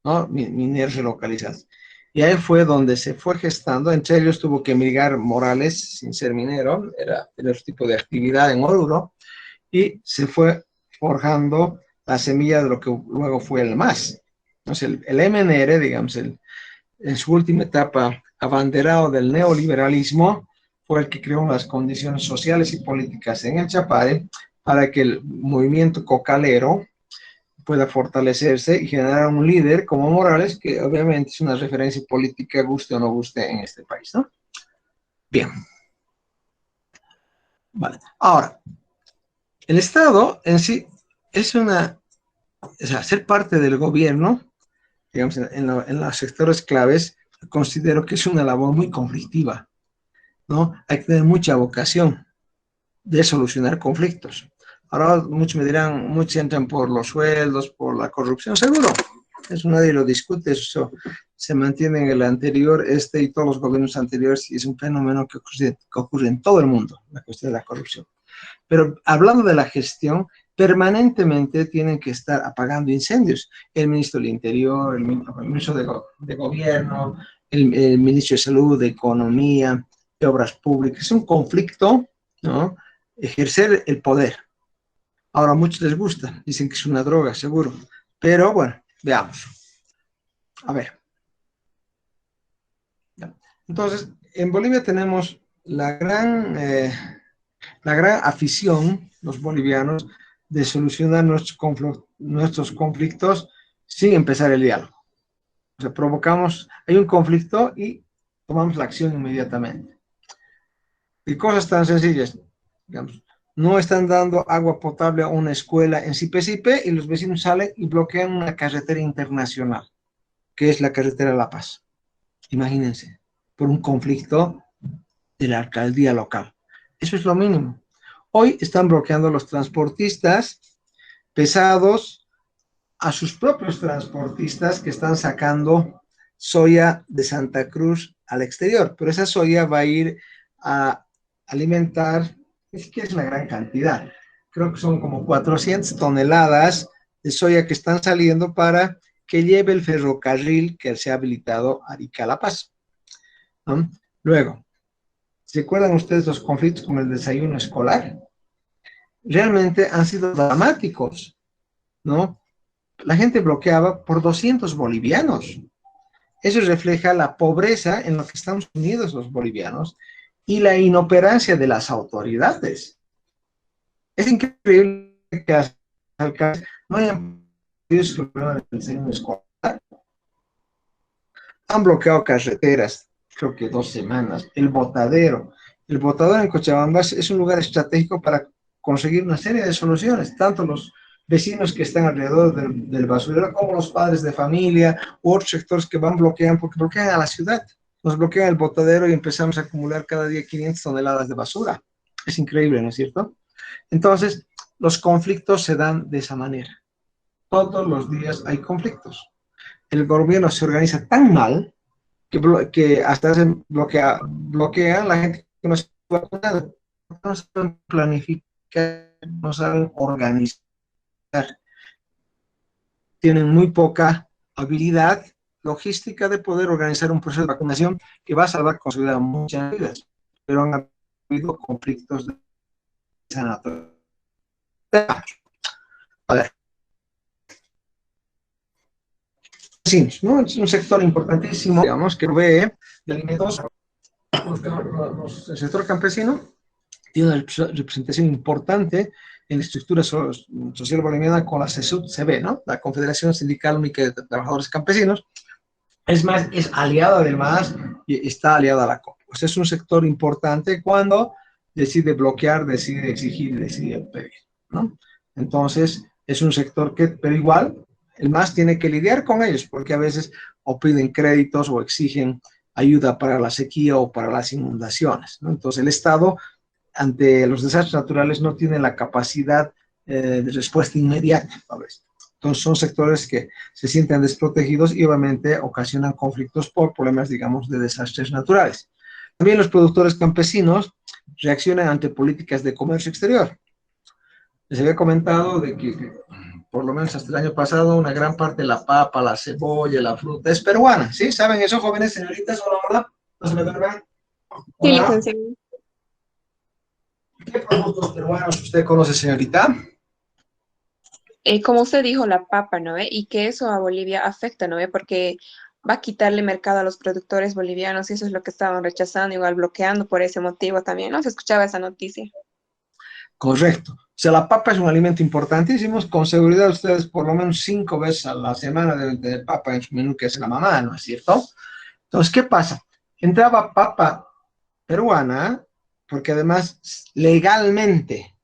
Speaker 1: ¿no? Mineros relocalizados. Y ahí fue donde se fue gestando, entre ellos tuvo que emigrar Morales, sin ser minero, era otro tipo de actividad en Oruro, y se fue forjando la semilla de lo que luego fue el MAS. Entonces, el MNR, digamos, en su última etapa abanderado del neoliberalismo, fue el que creó las condiciones sociales y políticas en el Chapare para que el movimiento cocalero pueda fortalecerse y generar un líder como Morales, que obviamente es una referencia política, guste o no guste en este país, ¿no? Bien. Vale. Ahora, el Estado en sí es o sea, ser parte del gobierno, digamos, en los sectores claves, considero que es una labor muy conflictiva, ¿no? Hay que tener mucha vocación de solucionar conflictos. Ahora muchos me dirán, muchos entran por los sueldos, por la corrupción, seguro. Eso nadie lo discute, eso se mantiene en el anterior, y todos los gobiernos anteriores, y es un fenómeno que ocurre en todo el mundo, la cuestión de la corrupción. Pero hablando de la gestión, permanentemente tienen que estar apagando incendios. El ministro del Interior, el ministro de Gobierno, el ministro de Salud, de Economía, de Obras Públicas. Es un conflicto, ¿no? Ejercer el poder. Ahora a muchos les gusta, dicen que es una droga, seguro. Pero bueno, veamos. A ver. Entonces, en Bolivia tenemos la gran afición, los bolivianos, de solucionar nuestros conflictos sin empezar el diálogo. O sea, hay un conflicto y tomamos la acción inmediatamente. Y cosas tan sencillas, digamos, no están dando agua potable a una escuela en Sipe y los vecinos salen y bloquean una carretera internacional, que es la carretera La Paz. Imagínense, por un conflicto de la alcaldía local. Eso es lo mínimo. Hoy están bloqueando los transportistas pesados a sus propios transportistas que están sacando soya de Santa Cruz al exterior, pero esa soya va a ir a alimentar, es que es una gran cantidad, creo que son como 400 toneladas de soya que están saliendo para que lleve el ferrocarril que se ha habilitado a Arica La Paz, ¿no? Luego, ¿se acuerdan ustedes los conflictos con el desayuno escolar? Realmente han sido dramáticos, ¿no? La gente bloqueaba por 200 bolivianos. Eso refleja la pobreza en la que estamos unidos los bolivianos y la inoperancia de las autoridades. Es increíble que las alcaldías no hayan podido solucionar el desayuno escolar. Han bloqueado carreteras, creo que 2 semanas. El botadero en Cochabamba es un lugar estratégico para conseguir una serie de soluciones, tanto los vecinos que están alrededor del basurero como los padres de familia u otros sectores que porque bloquean a la ciudad. Nos bloquean el botadero y empezamos a acumular cada día 500 toneladas de basura. Es increíble, ¿no es cierto? Entonces, los conflictos se dan de esa manera. Todos los días hay conflictos. El gobierno se organiza tan mal que hasta se bloquea a la gente que no se vacuna, no saben planificar, no saben organizar, tienen muy poca habilidad logística de poder organizar un proceso de vacunación que va a salvar con seguridad muchas vidas, pero han habido conflictos de esa naturaleza. A ver, sí, ¿no? Es un sector importantísimo, digamos, que provee de alimentos el sector campesino tiene una representación importante en la estructura social boliviana con la CSUT-CB, ¿no? La Confederación Sindical Única de Trabajadores Campesinos. Es más, es aliado además y está aliado a la COP. Pues es un sector importante cuando decide bloquear, decide exigir, decide pedir, ¿no? Entonces, es un sector que, pero igual, el MAS tiene que lidiar con ellos, porque a veces o piden créditos o exigen ayuda para la sequía o para las inundaciones, ¿no? Entonces, el Estado, ante los desastres naturales, no tiene la capacidad de respuesta inmediata, ¿sabes? Entonces, son sectores que se sienten desprotegidos y obviamente ocasionan conflictos por problemas, digamos, de desastres naturales. También los productores campesinos reaccionan ante políticas de comercio exterior. Les había comentado de que, por lo menos hasta el año pasado, una gran parte de la papa, la cebolla, la fruta es peruana, ¿sí? ¿Saben eso, jóvenes, señoritas? Hola, hola. ¿No se me duermen?
Speaker 3: Sí,
Speaker 1: Hola.
Speaker 3: licenciado.
Speaker 1: ¿Qué productos peruanos usted conoce, señorita?
Speaker 3: Como usted dijo, la papa, ¿no ve? Y que eso a Bolivia afecta, ¿no ve? Porque va a quitarle mercado a los productores bolivianos y eso es lo que estaban rechazando, igual bloqueando por ese motivo también, ¿no? Se escuchaba esa noticia.
Speaker 1: Correcto. O sea, la papa es un alimento importantísimo. Con seguridad ustedes por lo menos 5 veces a la semana deben tener papa en su menú que hace la mamá, ¿no es cierto? Entonces, ¿qué pasa? Entraba papa peruana, porque además legalmente,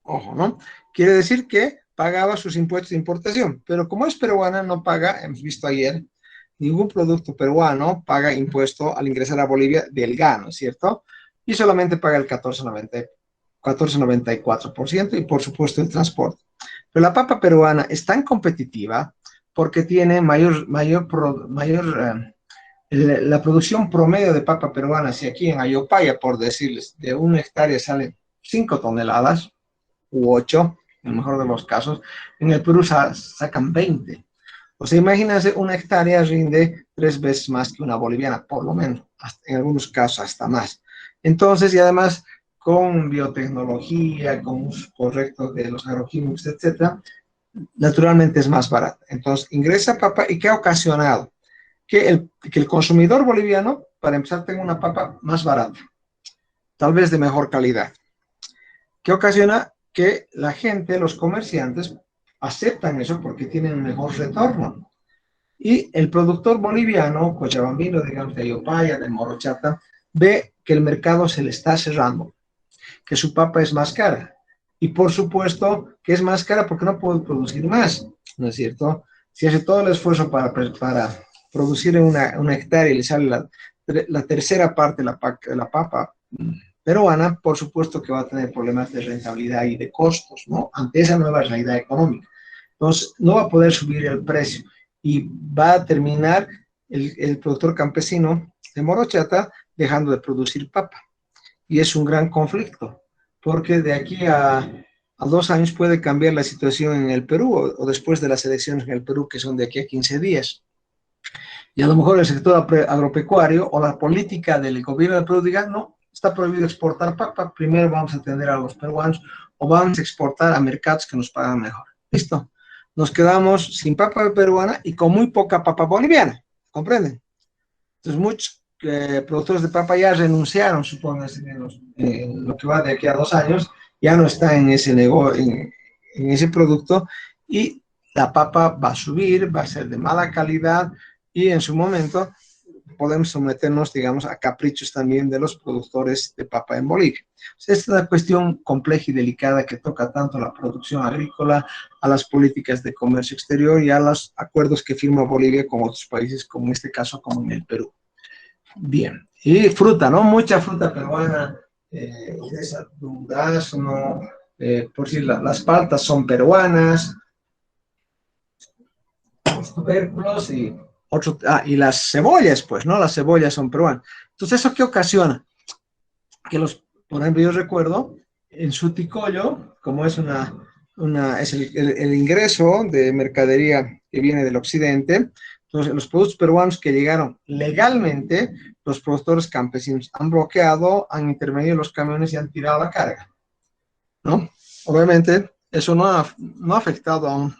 Speaker 1: ojo, ¿no? Quiere decir que pagaba sus impuestos de importación, pero como es peruana, no paga, hemos visto ayer, ningún producto peruano paga impuesto al ingresar a Bolivia del GAN, ¿cierto? Y solamente paga el 14,94% y por supuesto el transporte. Pero la papa peruana es tan competitiva porque tiene la producción promedio de papa peruana, si aquí en Ayopaya, por decirles, de una hectárea salen 5 toneladas u 8, en el mejor de los casos, en el Perú sacan 20. O sea, imagínense, una hectárea rinde 3 veces más que una boliviana, por lo menos, en algunos casos hasta más. Entonces, y además, con biotecnología, con uso correcto de los agroquímicos, etcétera, naturalmente es más barata. Entonces, ingresa papa y ¿qué ha ocasionado? Que el consumidor boliviano, para empezar, tenga una papa más barata, tal vez de mejor calidad. ¿Qué ocasiona? Que la gente, los comerciantes, aceptan eso porque tienen un mejor retorno. Y el productor boliviano, cochabambino, digamos, de Ayopaya, de Morochata, ve que el mercado se le está cerrando, que su papa es más cara. Y por supuesto que es más cara porque no puede producir más, ¿no es cierto? Si hace todo el esfuerzo para producir una hectárea y le sale la tercera parte de la papa peruana, por supuesto que va a tener problemas de rentabilidad y de costos, ¿no? Ante esa nueva realidad económica. Entonces, no va a poder subir el precio y va a terminar el productor campesino de Morochata dejando de producir papa. Y es un gran conflicto, porque de aquí a 2 años puede cambiar la situación en el Perú o después de las elecciones en el Perú, que son de aquí a 15 días. Y a lo mejor el sector agropecuario o la política del gobierno del Perú diga, no, está prohibido exportar papa, primero vamos a atender a los peruanos o vamos a exportar a mercados que nos pagan mejor. Listo. Nos quedamos sin papa peruana y con muy poca papa boliviana, ¿comprenden? Entonces muchos productores de papa ya renunciaron, supongo, en lo que va de aquí a 2 años, ya no está en ese negocio, en ese producto, y la papa va a subir, va a ser de mala calidad, y en su momento podemos someternos, digamos, a caprichos también de los productores de papa en Bolivia. O sea, esta es una cuestión compleja y delicada que toca tanto a la producción agrícola, a las políticas de comercio exterior y a los acuerdos que firma Bolivia con otros países, como en este caso, como en el Perú. Bien, y fruta, ¿no? Mucha fruta peruana, esa durazno, por si las paltas son peruanas, los tubérculos y las cebollas, pues, ¿no? Las cebollas son peruanas. Entonces, ¿eso qué ocasiona? Que por ejemplo, yo recuerdo en Suticollo, como es es el ingreso de mercadería que viene del occidente, entonces los productos peruanos que llegaron legalmente, los productores campesinos han bloqueado, han intervenido los camiones y han tirado la carga, ¿no? Obviamente, eso no ha afectado a un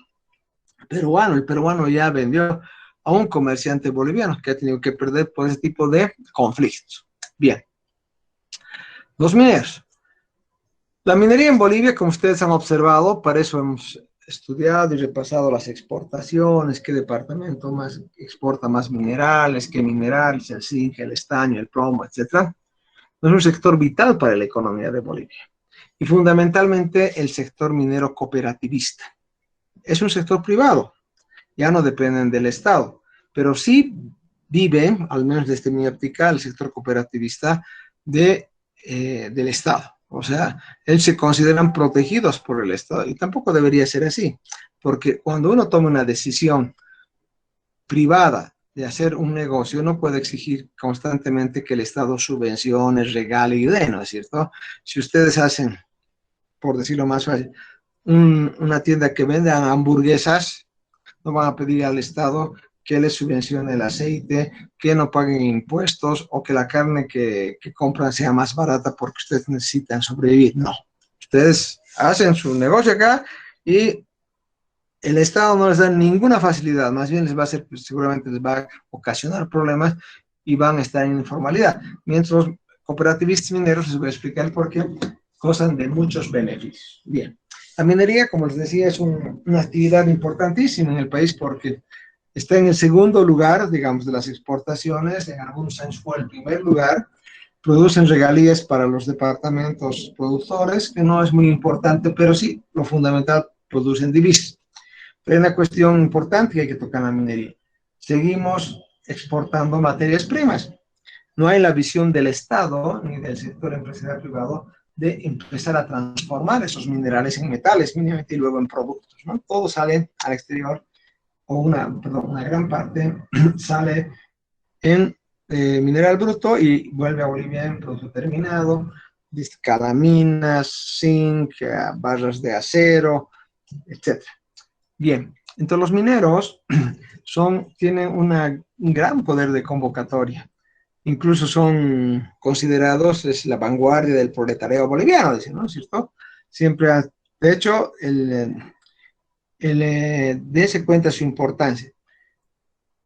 Speaker 1: peruano, el peruano ya vendió a un comerciante boliviano que ha tenido que perder por ese tipo de conflictos. Bien, los mineros. La minería en Bolivia, como ustedes han observado, para eso hemos estudiado y repasado las exportaciones, qué departamento más exporta más minerales, qué minerales, el zinc, el estaño, el plomo, etcétera. Es un sector vital para la economía de Bolivia y fundamentalmente el sector minero cooperativista. Es un sector privado, ya no dependen del Estado, pero sí vive, al menos desde mi óptica, el sector cooperativista del Estado. O sea, ellos se consideran protegidos por el Estado y tampoco debería ser así, porque cuando uno toma una decisión privada de hacer un negocio, no puede exigir constantemente que el Estado subvencione, regale y dé, ¿no es cierto? Si ustedes hacen, por decirlo más fácil, una tienda que vende hamburguesas, no van a pedir al Estado que les subvencione el aceite, que no paguen impuestos o que la carne que compran sea más barata porque ustedes necesitan sobrevivir. No, ustedes hacen su negocio acá y el Estado no les da ninguna facilidad, más bien les va a hacer, pues, seguramente les va a ocasionar problemas y van a estar en informalidad. Mientras los cooperativistas mineros, les voy a explicar por qué, gozan de muchos beneficios. Bien, la minería, como les decía, es una actividad importantísima en el país porque está en el segundo lugar, digamos, de las exportaciones, en algunos años fue el primer lugar, producen regalías para los departamentos productores, que no es muy importante, pero sí, lo fundamental, producen divisas. Pero hay una cuestión importante que hay que tocar en la minería. Seguimos exportando materias primas. No hay la visión del Estado ni del sector empresarial privado de empezar a transformar esos minerales en metales mínimamente y luego en productos, ¿no? Todo sale al exterior, o una gran parte sale en mineral bruto y vuelve a Bolivia en producto terminado, calaminas, zinc, barras de acero, etc. Bien, entonces los mineros tienen un gran poder de convocatoria. Incluso son considerados la vanguardia del proletariado boliviano, dicen, ¿no es cierto? Siempre, de hecho, dése cuenta su importancia.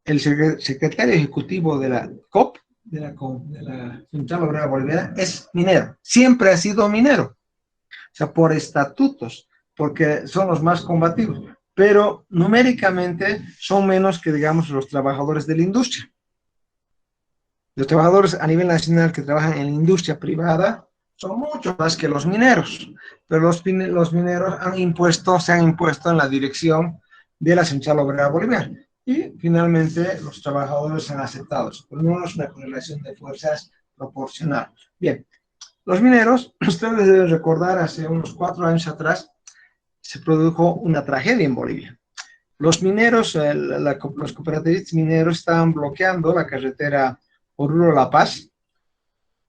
Speaker 1: El secretario ejecutivo de la COP, de la Central Obrera Boliviana, es minero. Siempre ha sido minero. O sea, por estatutos, porque son los más combativos. Pero numéricamente son menos que, digamos, los trabajadores de la industria. Los trabajadores a nivel nacional que trabajan en la industria privada son mucho más que los mineros, pero los mineros se han impuesto en la dirección de la Central Obrera Boliviana y finalmente los trabajadores han aceptado eso, por lo menos una correlación de fuerzas proporcional. Bien, los mineros, ustedes deben recordar, hace unos 4 años atrás se produjo una tragedia en Bolivia. Los mineros, los cooperativistas mineros estaban bloqueando la carretera Oruro-La Paz,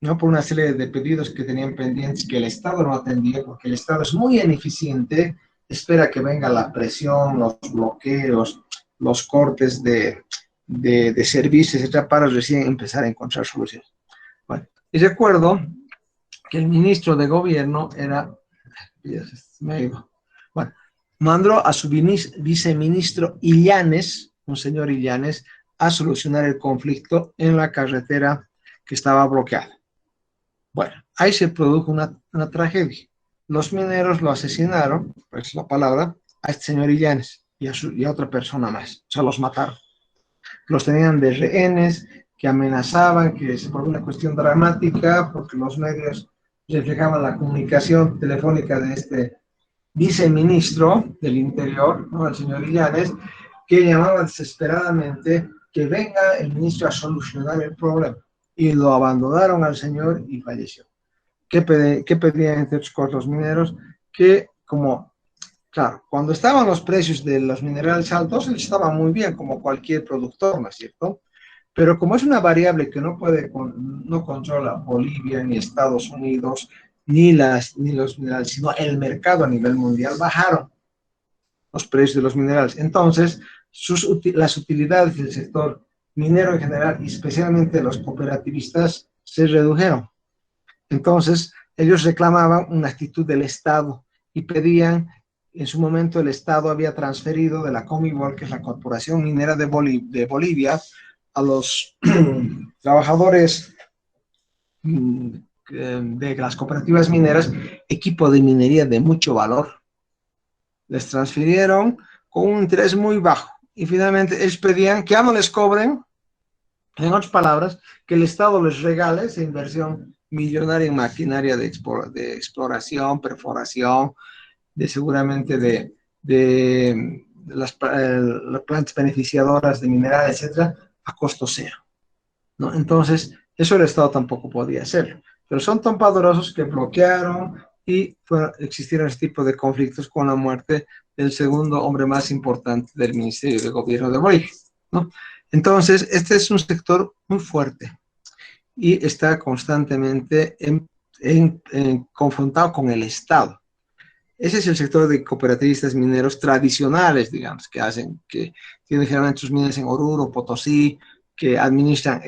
Speaker 1: ¿no? Por una serie de pedidos que tenían pendientes que el Estado no atendía, porque el Estado es muy ineficiente, espera que venga la presión, los bloqueos, los cortes de servicios, etc., para recién empezar a encontrar soluciones. Bueno, y recuerdo que el ministro de gobierno bueno, mandó a su viceministro Illanes, un señor Illanes, a solucionar el conflicto en la carretera que estaba bloqueada. Bueno, ahí se produjo una tragedia. Los mineros lo asesinaron, pues la palabra, a este señor Illanes y a otra persona más. O sea, los mataron. Los tenían de rehenes, que amenazaban, que se por una cuestión dramática, porque los medios reflejaban la comunicación telefónica de este viceministro del Interior, ¿no?, el señor Illanes, que llamaba desesperadamente que venga el ministro a solucionar el problema. Y lo abandonaron al señor y falleció. ¿Qué pedían entre otros cosas los mineros? Que como, claro, cuando estaban los precios de los minerales altos, él estaba muy bien, como cualquier productor, ¿no es cierto? Pero como es una variable que no controla Bolivia, ni Estados Unidos, ni los minerales, sino el mercado a nivel mundial, bajaron los precios de los minerales. Entonces, las utilidades del sector minero en general, y especialmente los cooperativistas, se redujeron. Entonces, ellos reclamaban una actitud del Estado y pedían, en su momento el Estado había transferido de la Comibol, que es la Corporación Minera de Bolivia, a los trabajadores de las cooperativas mineras equipo de minería de mucho valor. Les transfirieron con un interés muy bajo y finalmente ellos pedían que ya no les cobren, en otras palabras, que el Estado les regale esa inversión millonaria en maquinaria de exploración, perforación, de seguramente de las plantas beneficiadoras de minerales, etcétera, a costo cero, ¿no? Entonces, eso el Estado tampoco podía hacer. Pero son tan poderosos que bloquearon y existieron este tipo de conflictos con la muerte del segundo hombre más importante del Ministerio de Gobierno de Bolivia, ¿no? Entonces, este es un sector muy fuerte y está constantemente confrontado con el Estado. Ese es el sector de cooperativistas mineros tradicionales, digamos, que tienen generalmente sus minas en Oruro, Potosí, que administran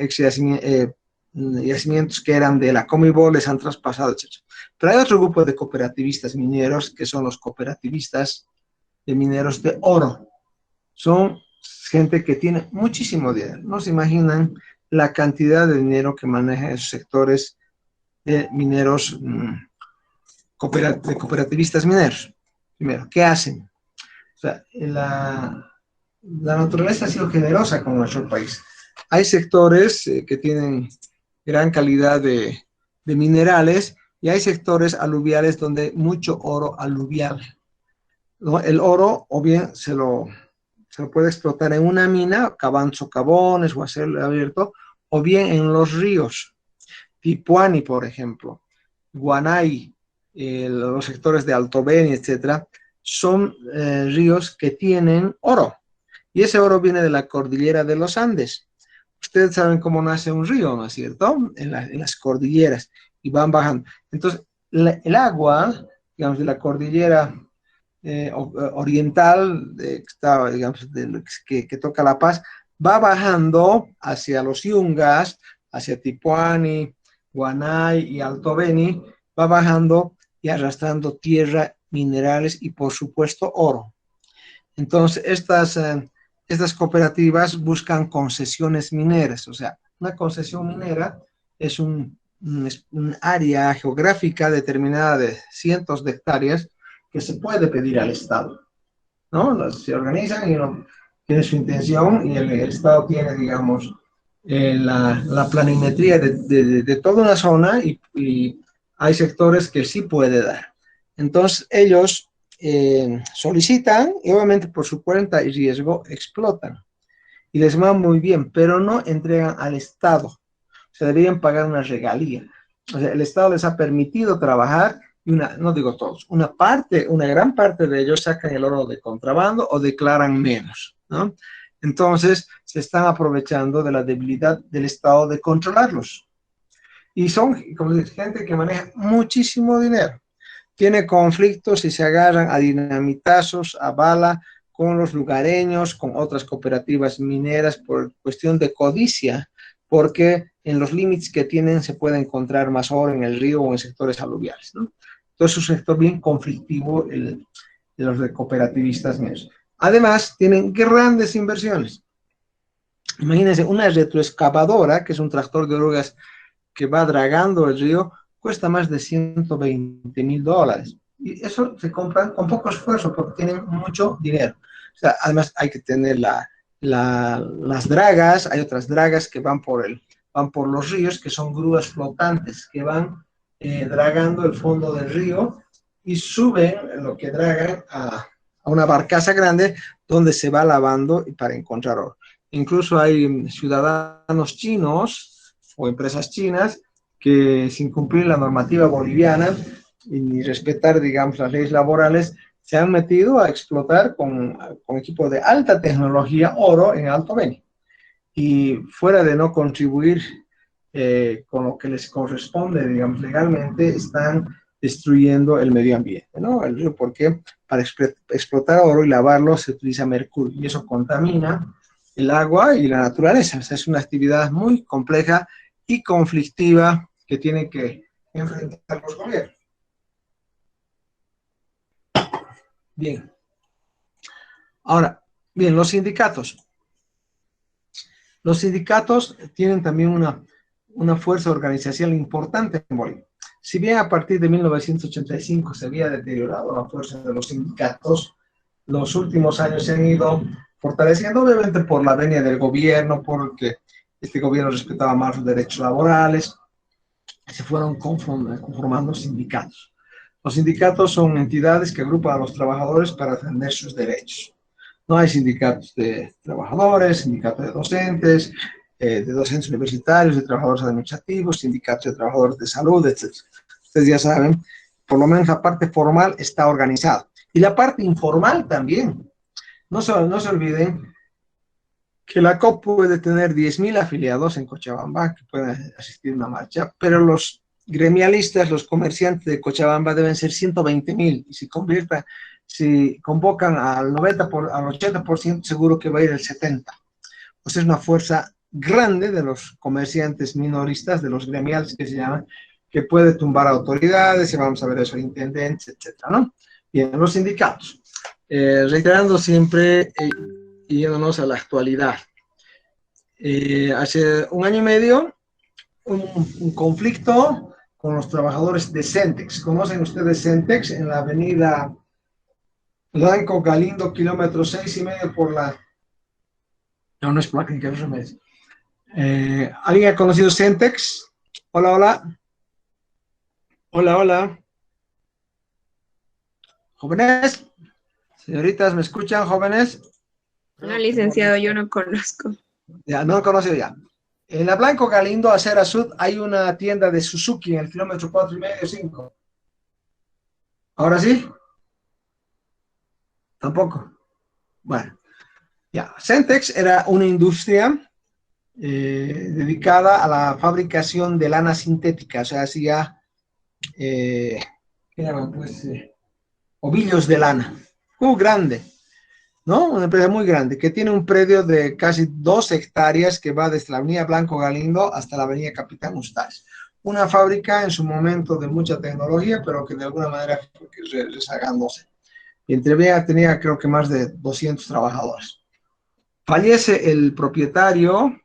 Speaker 1: yacimientos que eran de la Comibol, les han traspasado, etc. Pero hay otro grupo de cooperativistas mineros que son los cooperativistas de mineros de oro. Son gente que tiene muchísimo dinero. No se imaginan la cantidad de dinero que manejan esos sectores de mineros de cooperativistas mineros. Primero, ¿qué hacen? O sea, la naturaleza ha sido generosa con nuestro país. Hay sectores que tienen gran calidad de minerales y hay sectores aluviales donde hay mucho oro aluvial, ¿no? El oro o bien se lo puede explotar en una mina, cavando socavones o hacerlo abierto, o bien en los ríos. Tipuani, por ejemplo, Guanay, los sectores de Alto Beni, etcétera, son ríos que tienen oro. Y ese oro viene de la cordillera de los Andes. Ustedes saben cómo nace un río, ¿no es cierto? En las cordilleras y van bajando. Entonces, el agua, digamos, de la cordillera oriental, digamos, que toca La Paz, va bajando hacia los Yungas, hacia Tipuani, Guanay y Alto Beni, va bajando y arrastrando tierra, minerales y, por supuesto, oro. Entonces, estas cooperativas buscan concesiones mineras, o sea, una concesión minera es un área geográfica determinada de cientos de hectáreas que se puede pedir al Estado, ¿no? Se organizan y uno tiene su intención y el Estado tiene, digamos, la planimetría de toda una zona y hay sectores que sí puede dar. Entonces ellos solicitan y obviamente por su cuenta y riesgo explotan y les va muy bien, pero no entregan al Estado. Se deberían pagar una regalía. O sea, el Estado les ha permitido trabajar y no digo todos, una gran parte de ellos sacan el oro de contrabando o declaran menos, ¿no? Entonces, se están aprovechando de la debilidad del Estado de controlarlos. Y son, como dice, gente que maneja muchísimo dinero. Tiene conflictos y se agarran a dinamitazos, a bala, con los lugareños, con otras cooperativas mineras por cuestión de codicia, porque en los límites que tienen se puede encontrar más oro en el río o en sectores aluviales, ¿no? Entonces es un sector bien conflictivo de los de cooperativistas mineros. Además, tienen grandes inversiones. Imagínense, una retroexcavadora, que es un tractor de orugas que va dragando el río, cuesta más de $120,000. Y eso se compra con poco esfuerzo porque tienen mucho dinero. O sea, además hay que tener las dragas, hay otras dragas que van por los ríos, que son grúas flotantes, que van dragando el fondo del río y suben lo que dragan a una barcaza grande donde se va lavando para encontrar oro. Incluso hay ciudadanos chinos o empresas chinas que sin cumplir la normativa boliviana y respetar, digamos, las leyes laborales, se han metido a explotar con equipos de alta tecnología oro en Alto Beni. Y fuera de no contribuir con lo que les corresponde, digamos, legalmente, están destruyendo el medio ambiente, ¿no? El río, porque para explotar oro y lavarlo se utiliza mercurio y eso contamina el agua y la naturaleza. O sea, es una actividad muy compleja y conflictiva que tienen que enfrentar los gobiernos. Bien. Ahora, bien, los sindicatos. Los sindicatos tienen también una fuerza organizacional importante en Bolivia. Si bien a partir de 1985 se había deteriorado la fuerza de los sindicatos, los últimos años se han ido fortaleciendo, obviamente por la venia del gobierno, porque este gobierno respetaba más los derechos laborales, se fueron conformando sindicatos. Los sindicatos son entidades que agrupan a los trabajadores para defender sus derechos. No hay sindicatos de trabajadores, sindicatos de docentes universitarios, de trabajadores administrativos, sindicatos de trabajadores de salud, etc. Ustedes ya saben, por lo menos la parte formal está organizada. Y la parte informal también. No se olviden que la COP puede tener 10.000 afiliados en Cochabamba que pueden asistir a una marcha, pero los gremialistas, los comerciantes de Cochabamba deben ser 120.000 y si convocan al 80%, seguro que va a ir el 70%. O sea, es una fuerza grande de los comerciantes minoristas, de los gremiales que se llaman, que puede tumbar autoridades, y vamos a ver eso, intendentes, etcétera, ¿no? Bien, los sindicatos. Reiterando siempre, yéndonos a la actualidad. Hace un año y medio, un conflicto con los trabajadores de Centex. ¿Conocen ustedes Centex? En la avenida Blanco Galindo, kilómetro 6,5 por la... No, no es Placa, que es Remedio. ¿Alguien ha conocido Centex? Hola, hola. Hola, hola. Jóvenes. Señoritas, ¿me escuchan, jóvenes?
Speaker 3: No, licenciado, yo no conozco.
Speaker 1: Ya, no lo conocido ya. En la Blanco Galindo, Acera Sud, hay una tienda de Suzuki en el kilómetro 4,5, 5. ¿Ahora sí? Tampoco. Bueno, ya. Centex era una industria dedicada a la fabricación de lana sintética, o sea, hacía, ¿qué llaman? Pues, ovillos de lana. Grande, ¿no? Una empresa muy grande, que tiene un predio de casi 2 hectáreas que va desde la avenida Blanco Galindo hasta la avenida Capitán Ustaz. Una fábrica en su momento de mucha tecnología, pero que de alguna manera fue rezagándose. Y entre medio tenía creo que más de 200 trabajadores. Fallece el propietario,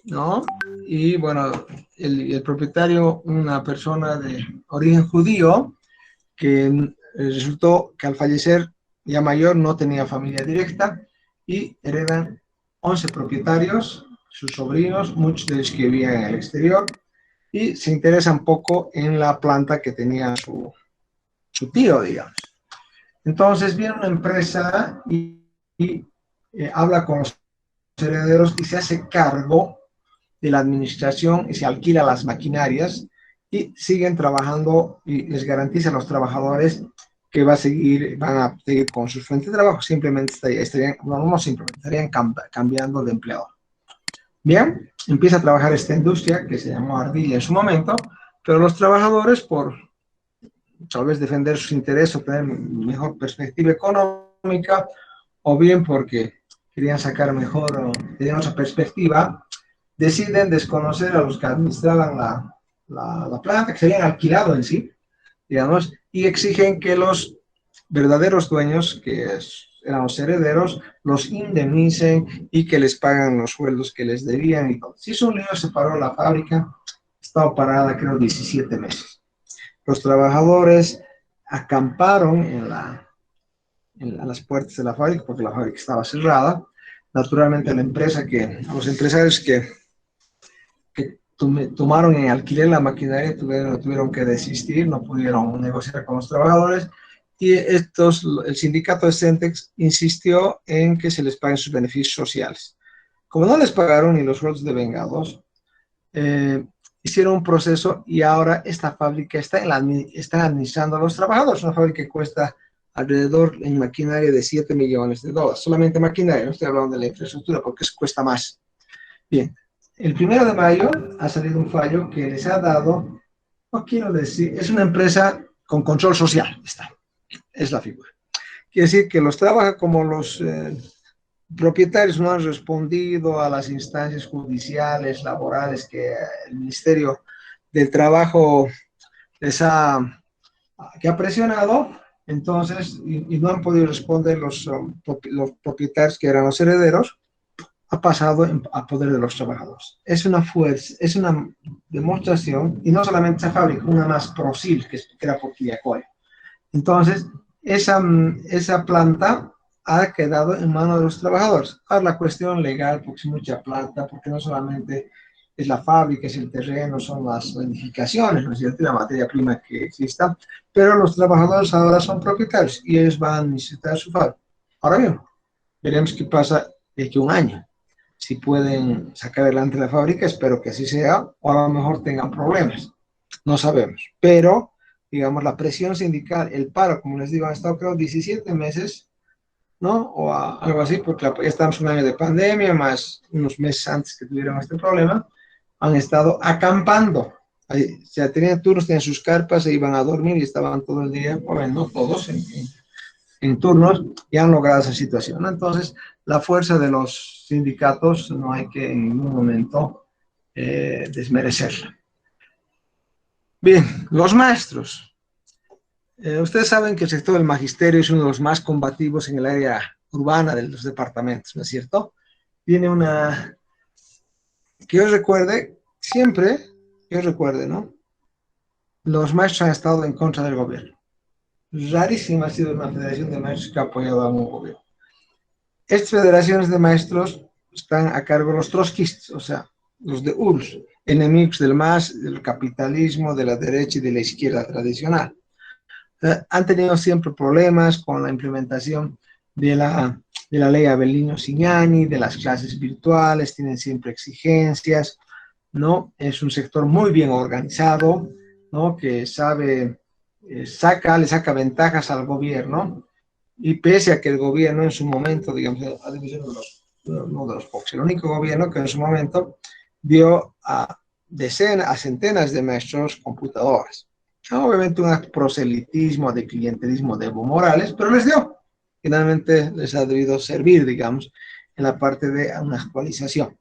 Speaker 1: ¿no? Y bueno, el propietario, una persona de origen judío, que resultó que al fallecer ya mayor no tenía familia directa y heredan 11 propietarios, sus sobrinos, muchos de ellos que vivían en el exterior, y se interesan poco en la planta que tenía su tío, digamos. Entonces viene una empresa y habla con los herederos y se hace cargo de la administración y se alquila las maquinarias y siguen trabajando y les garantiza a los trabajadores que van a seguir con sus fuentes de trabajo, simplemente estarían cambiando de empleador. Bien, empieza a trabajar esta industria que se llamó Ardilla en su momento, pero los trabajadores, por tal vez defender sus intereses o tener mejor perspectiva económica, o bien porque querían sacar mejor o tenían otra perspectiva, deciden desconocer a los que administraban la planta, que se habían alquilado en sí, digamos, y exigen que los verdaderos dueños, que eran los herederos, los indemnicen y que les pagan los sueldos que les debían y todo. Si hizo un lío, se paró la fábrica, estaba parada creo 17 meses. Los trabajadores acamparon en las puertas de la fábrica porque la fábrica estaba cerrada. Naturalmente los empresarios que tomaron en alquiler la maquinaria tuvieron que desistir, no pudieron negociar con los trabajadores y el sindicato de Centex insistió en que se les paguen sus beneficios sociales. Como no les pagaron ni los sueldos de vengados, hicieron un proceso y ahora esta fábrica están administrando a los trabajadores. Una fábrica que cuesta alrededor en maquinaria de $7 millones, solamente maquinaria, no estoy hablando de la infraestructura porque eso cuesta más. Bien, el 1 de mayo ha salido un fallo que les ha dado, no quiero decir, es una empresa con control social, es la figura. Quiere decir que los trabaja como los propietarios no han respondido a las instancias judiciales, laborales que el Ministerio del Trabajo que ha presionado, entonces, y no han podido responder los propietarios que eran los herederos, ha pasado a poder de los trabajadores. Es una fuerza, es una demostración, y no solamente esa fábrica, una más Prosil, que era por Quillacoy. Entonces, esa planta ha quedado en manos de los trabajadores. Ahora la cuestión legal, porque es mucha plata, porque no solamente es la fábrica, es el terreno, son las edificaciones, ¿no es cierto? La materia prima que exista, pero los trabajadores ahora son propietarios y ellos van a necesitar su fábrica. Ahora mismo, veremos qué pasa de aquí a un año. Si pueden sacar adelante la fábrica, espero que así sea, o a lo mejor tengan problemas. No sabemos, pero digamos, la presión sindical, el paro, como les digo, han estado creo 17 meses, ¿no? O algo así, porque ya estamos en un año de pandemia, más unos meses antes que tuvieron este problema, han estado acampando. Ahí, o sea, tenían turnos, tenían sus carpas, se iban a dormir y estaban todo el día, bueno, no todos, en turnos, y han logrado esa situación, ¿no? Entonces, la fuerza de los sindicatos no hay que en ningún momento desmerecerla. Bien, los maestros. Ustedes saben que el sector del magisterio es uno de los más combativos en el área urbana de los departamentos, ¿no es cierto? Tiene una, que yo recuerde, siempre, que yo recuerde, ¿no? Los maestros han estado en contra del gobierno. Rarísima ha sido una federación de maestros que ha apoyado a un gobierno. Estas federaciones de maestros están a cargo de los trotskistas, o sea, los de URSS, enemigos del MAS, del capitalismo, de la derecha y de la izquierda tradicional. Han tenido siempre problemas con la implementación de la ley Avellino-Signani, de las clases virtuales, tienen siempre exigencias, ¿no? Es un sector muy bien organizado, ¿no? Que sabe, le saca ventajas al gobierno, y pese a que el gobierno en su momento, digamos, ha de ser uno de los pocos, el único gobierno que en su momento dio a decenas, a centenas de maestros computadoras. Obviamente un proselitismo de clientelismo de Evo Morales, pero les dio. Finalmente les ha debido servir, digamos, en la parte de una actualización.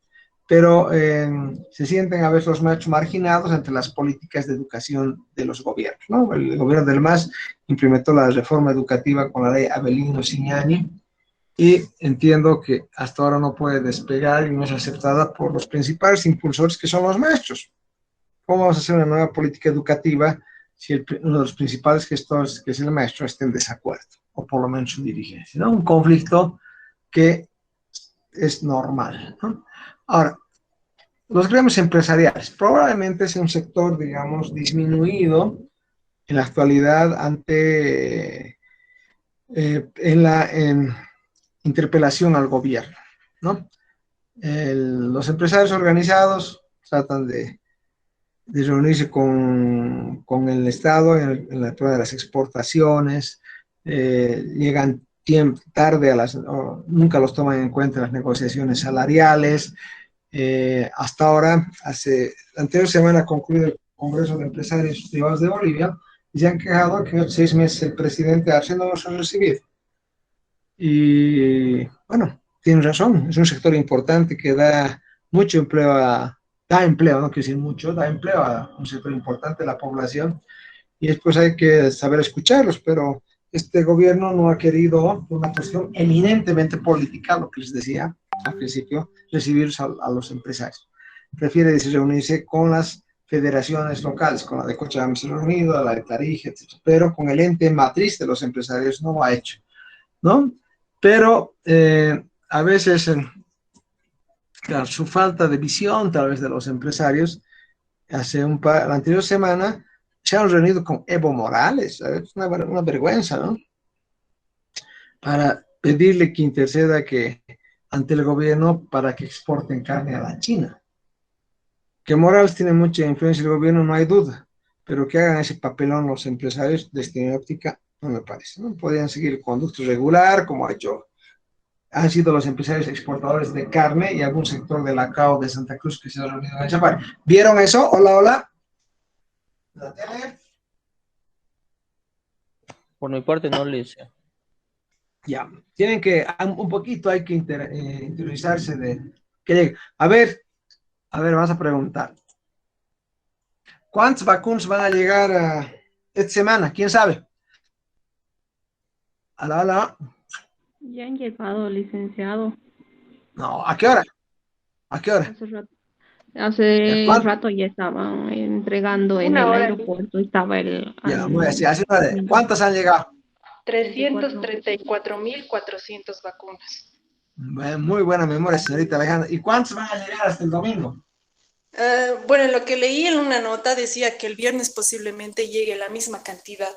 Speaker 1: Pero se sienten a veces los maestros marginados ante las políticas de educación de los gobiernos, ¿no? El gobierno del MAS implementó la reforma educativa con la ley Avellino-Signani y entiendo que hasta ahora no puede despegar y no es aceptada por los principales impulsores que son los maestros. ¿Cómo vamos a hacer una nueva política educativa si uno de los principales gestores, que es el maestro, está en desacuerdo, o por lo menos su dirigencia, ¿no? Un conflicto que es normal, ¿no? Ahora, los gremios empresariales, probablemente es un sector, digamos, disminuido en la actualidad ante, en interpelación al gobierno, ¿no? Los empresarios organizados tratan de reunirse con el Estado en la prueba de las exportaciones, llegan tarde nunca los toman en cuenta las negociaciones salariales. Hasta ahora, la anterior semana ha concluido el Congreso de Empresarios Privados de Bolivia y se han quejado que 6 meses el presidente Arce no los ha recibido. Y bueno, tienen razón, es un sector importante que da mucho empleo da empleo, no quiero decir mucho, da empleo a un sector importante de la población y después hay que saber escucharlos, pero este gobierno no ha querido, por una cuestión eminentemente política, lo que les decía al principio, recibir a los empresarios. Prefiere reunirse con las federaciones locales, con la de Cochabamba se ha reunido, la de Tarija, etc., pero con el ente matriz de los empresarios no lo ha hecho, ¿no? Pero a veces claro, su falta de visión tal vez de los empresarios, la anterior semana se han reunido con Evo Morales, ¿sabes? Es una vergüenza, ¿no? Para pedirle que interceda ante el gobierno para que exporten carne a la China. Que Morales tiene mucha influencia en el gobierno, no hay duda, pero que hagan ese papelón los empresarios de Destino Óptica, no me parece, ¿no? Podrían seguir el conducto regular, como han sido los empresarios exportadores de carne y algún sector de la CAO de Santa Cruz que se ha reunido en el Chapar. ¿Vieron eso? Hola, hola. ¿La tele?
Speaker 2: Por mi parte no les...
Speaker 1: Ya, tienen que, un poquito hay que interiorizarse de que llegue. A ver, vamos a preguntar. ¿Cuántas vacunas van a llegar esta semana? ¿Quién sabe? Hola, hola.
Speaker 4: Ya han llegado, licenciado.
Speaker 1: No, ¿a qué hora? ¿A qué hora?
Speaker 4: Hace rato, hace
Speaker 1: ¿Cuánto?
Speaker 4: rato ya estaban entregando en
Speaker 3: Una
Speaker 4: el
Speaker 3: hora.
Speaker 4: aeropuerto, estaba el
Speaker 1: Ya, muy así, así no de- ¿Cuántas han llegado?
Speaker 5: 334.400 vacunas.
Speaker 1: Muy buena memoria, señorita Alejandra. ¿Y cuántos van a llegar hasta el domingo?
Speaker 5: Bueno, lo que leí en una nota decía que el viernes posiblemente llegue la misma cantidad.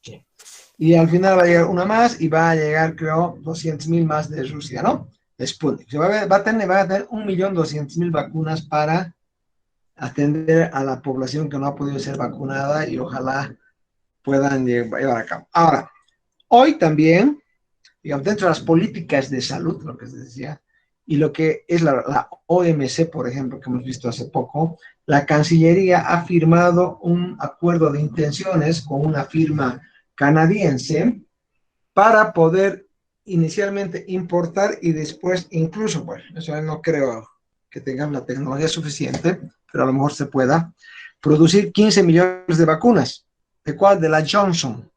Speaker 1: Sí. Y al final va a llegar una más y va a llegar, creo, 200.000 más de Rusia, ¿no? De Sputnik. Va a tener 1.200.000 vacunas para atender a la población que no ha podido ser vacunada y ojalá puedan llevar a cabo. Ahora, hoy también, digamos, dentro de las políticas de salud, lo que se decía, y lo que es la OMC, por ejemplo, que hemos visto hace poco, la Cancillería ha firmado un acuerdo de intenciones con una firma canadiense para poder inicialmente importar y después incluso, bueno, eso no creo que tengan la tecnología suficiente, pero a lo mejor se pueda, producir 15 millones de vacunas. ¿De cuál? De la Johnson.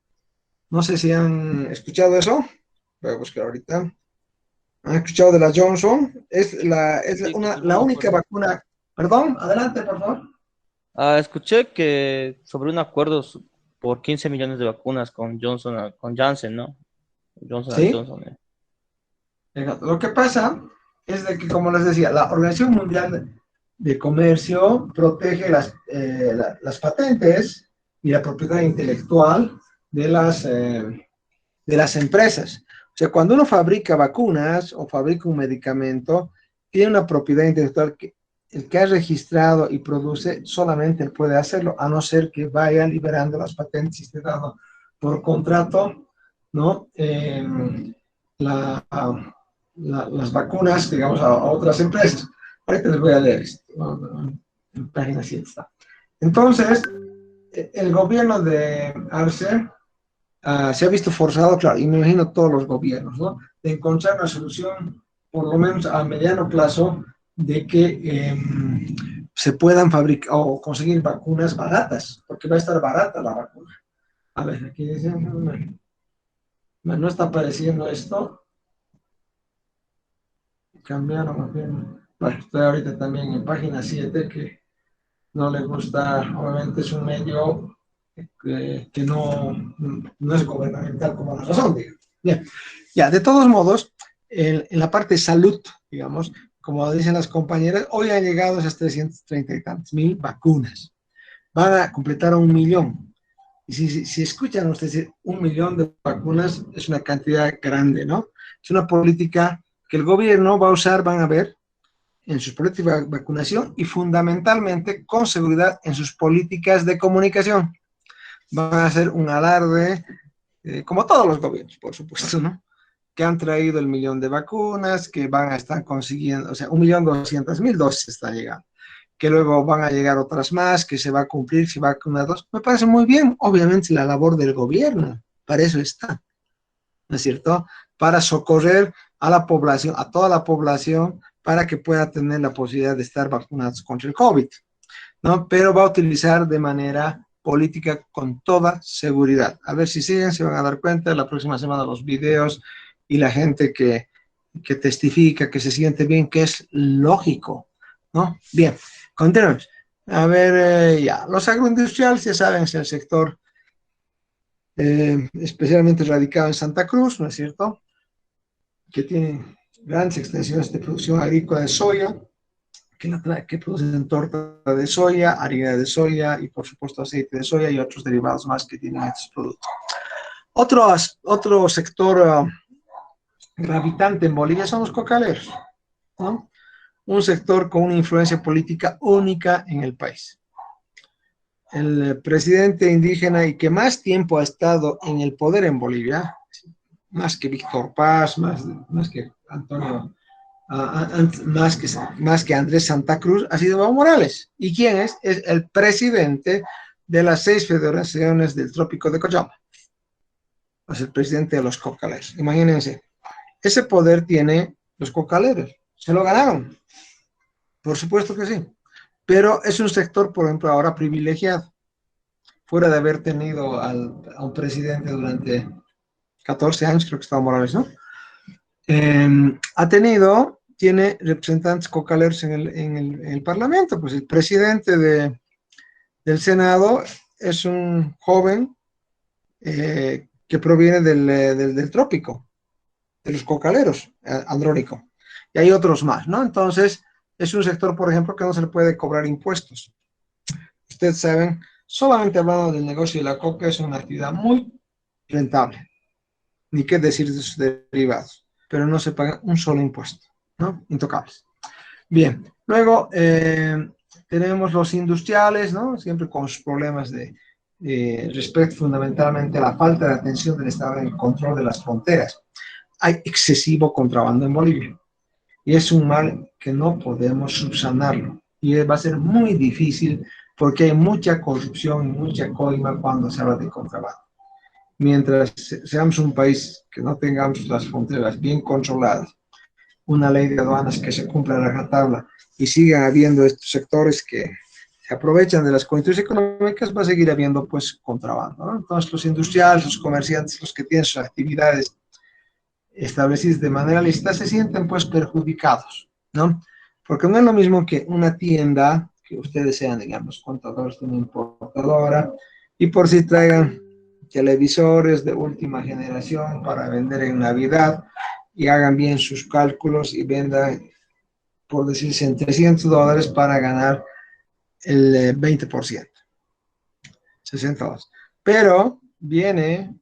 Speaker 1: No sé si han escuchado eso. Voy a buscar ahorita. ¿Han escuchado de la Johnson?
Speaker 2: Sí, que firmó
Speaker 1: la
Speaker 2: un
Speaker 1: única
Speaker 2: acuerdo.
Speaker 1: vacuna. Perdón, adelante, por favor.
Speaker 2: Escuché que sobre un acuerdo por 15 millones de vacunas con con Janssen, ¿no? Johnson
Speaker 1: Sí.
Speaker 2: Johnson.
Speaker 1: Lo que pasa es de que, como les decía, la Organización Mundial de Comercio protege las patentes y la propiedad intelectual de las empresas. O sea, cuando uno fabrica vacunas o fabrica un medicamento, tiene una propiedad intelectual que el que ha registrado y produce solamente él puede hacerlo, a no ser que vaya liberando las patentes y esté dado por contrato, ¿no? La, las vacunas, digamos, a otras empresas. Ahorita les voy a leer esto, ¿no? En página 7 está. Entonces, el gobierno de Arce se ha visto forzado, claro, y me imagino todos los gobiernos, ¿no? De encontrar una solución, por lo menos a mediano plazo, de que se puedan fabricar o conseguir vacunas baratas, porque va a estar barata la vacuna. A ver, aquí dice, no está apareciendo esto. Cambiaron, bueno, estoy ahorita también en página 7 que no le gusta, obviamente es un medio que no es gubernamental como la razón, digamos. Bien, ya, de todos modos, en la parte de salud, digamos, como dicen las compañeras, hoy han llegado esas 330 y tantos mil vacunas. Van a completar 1 millón. Y si escuchan ustedes 1 millón de vacunas, es una cantidad grande, ¿no? Es una política que el gobierno va a usar, van a ver, en sus políticas de vacunación y fundamentalmente con seguridad en sus políticas de comunicación. Van a hacer un alarde, como todos los gobiernos, por supuesto, ¿no? Que han traído 1 millón de vacunas, que van a estar consiguiendo, o sea, 1.200.000 dosis están llegando, que luego van a llegar otras más, que se va a cumplir si vacunados. Me parece muy bien, obviamente, la labor del gobierno, para eso está, ¿no es cierto? Para socorrer a la población, a toda la población, para que pueda tener la posibilidad de estar vacunados contra el COVID, ¿no? Pero va a utilizar de manera política con toda seguridad. A ver si siguen, se van a dar cuenta la próxima semana los videos y la gente que testifica, que se siente bien, que es lógico, ¿no? Bien, continuemos. A ver, ya, los agroindustriales, ya saben, es el sector especialmente radicado en Santa Cruz, ¿no es cierto? Que tiene grandes extensiones de producción agrícola de soya, que producen torta de soya, harina de soya y por supuesto aceite de soya y otros derivados más que tienen estos productos. Otro sector gravitante en Bolivia son los cocaleros, ¿no? Un sector con una influencia política única en el país. El presidente indígena y que más tiempo ha estado en el poder en Bolivia, más que Víctor Paz, más que Antonio, más que Andrés Santa Cruz, ha sido Evo Morales. ¿Y quién es? Es el presidente de las 6 federaciones del Trópico de Cochabamba. Es el presidente de los cocaleros. Imagínense, ese poder tiene los cocaleros. Se lo ganaron. Por supuesto que sí. Pero es un sector, por ejemplo, ahora privilegiado. Fuera de haber tenido a un presidente durante 14 años, creo que estaba Morales, ¿no? Ha tenido tiene representantes cocaleros en el Parlamento. Pues el presidente del Senado es un joven que proviene del trópico, de los cocaleros, Andrónico. Y hay otros más, ¿no? Entonces, es un sector, por ejemplo, que no se le puede cobrar impuestos. Ustedes saben, solamente hablando del negocio de la coca, es una actividad muy rentable. Ni qué decir de sus derivados. Pero no se paga un solo impuesto, ¿no? Intocables. Bien, luego tenemos los industriales, ¿no? Siempre con sus problemas respecto fundamentalmente a la falta de atención del Estado en el control de las fronteras. Hay excesivo contrabando en Bolivia y es un mal que no podemos subsanarlo y va a ser muy difícil porque hay mucha corrupción y mucha coima cuando se habla de contrabando. Mientras seamos un país que no tengamos las fronteras bien controladas, una ley de aduanas que se cumpla a rajatabla y sigan habiendo estos sectores que se aprovechan de las coyunturas económicas, va a seguir habiendo pues contrabando, ¿no? Entonces los industriales, los comerciantes, los que tienen sus actividades establecidas de manera lícita se sienten pues perjudicados, ¿no? Porque no es lo mismo que una tienda, que ustedes sean, digamos, contadores de una importadora y por si traigan televisores de última generación para vender en Navidad y hagan bien sus cálculos y vendan, por decirse, en $300 para ganar el 20%, $60. Pero viene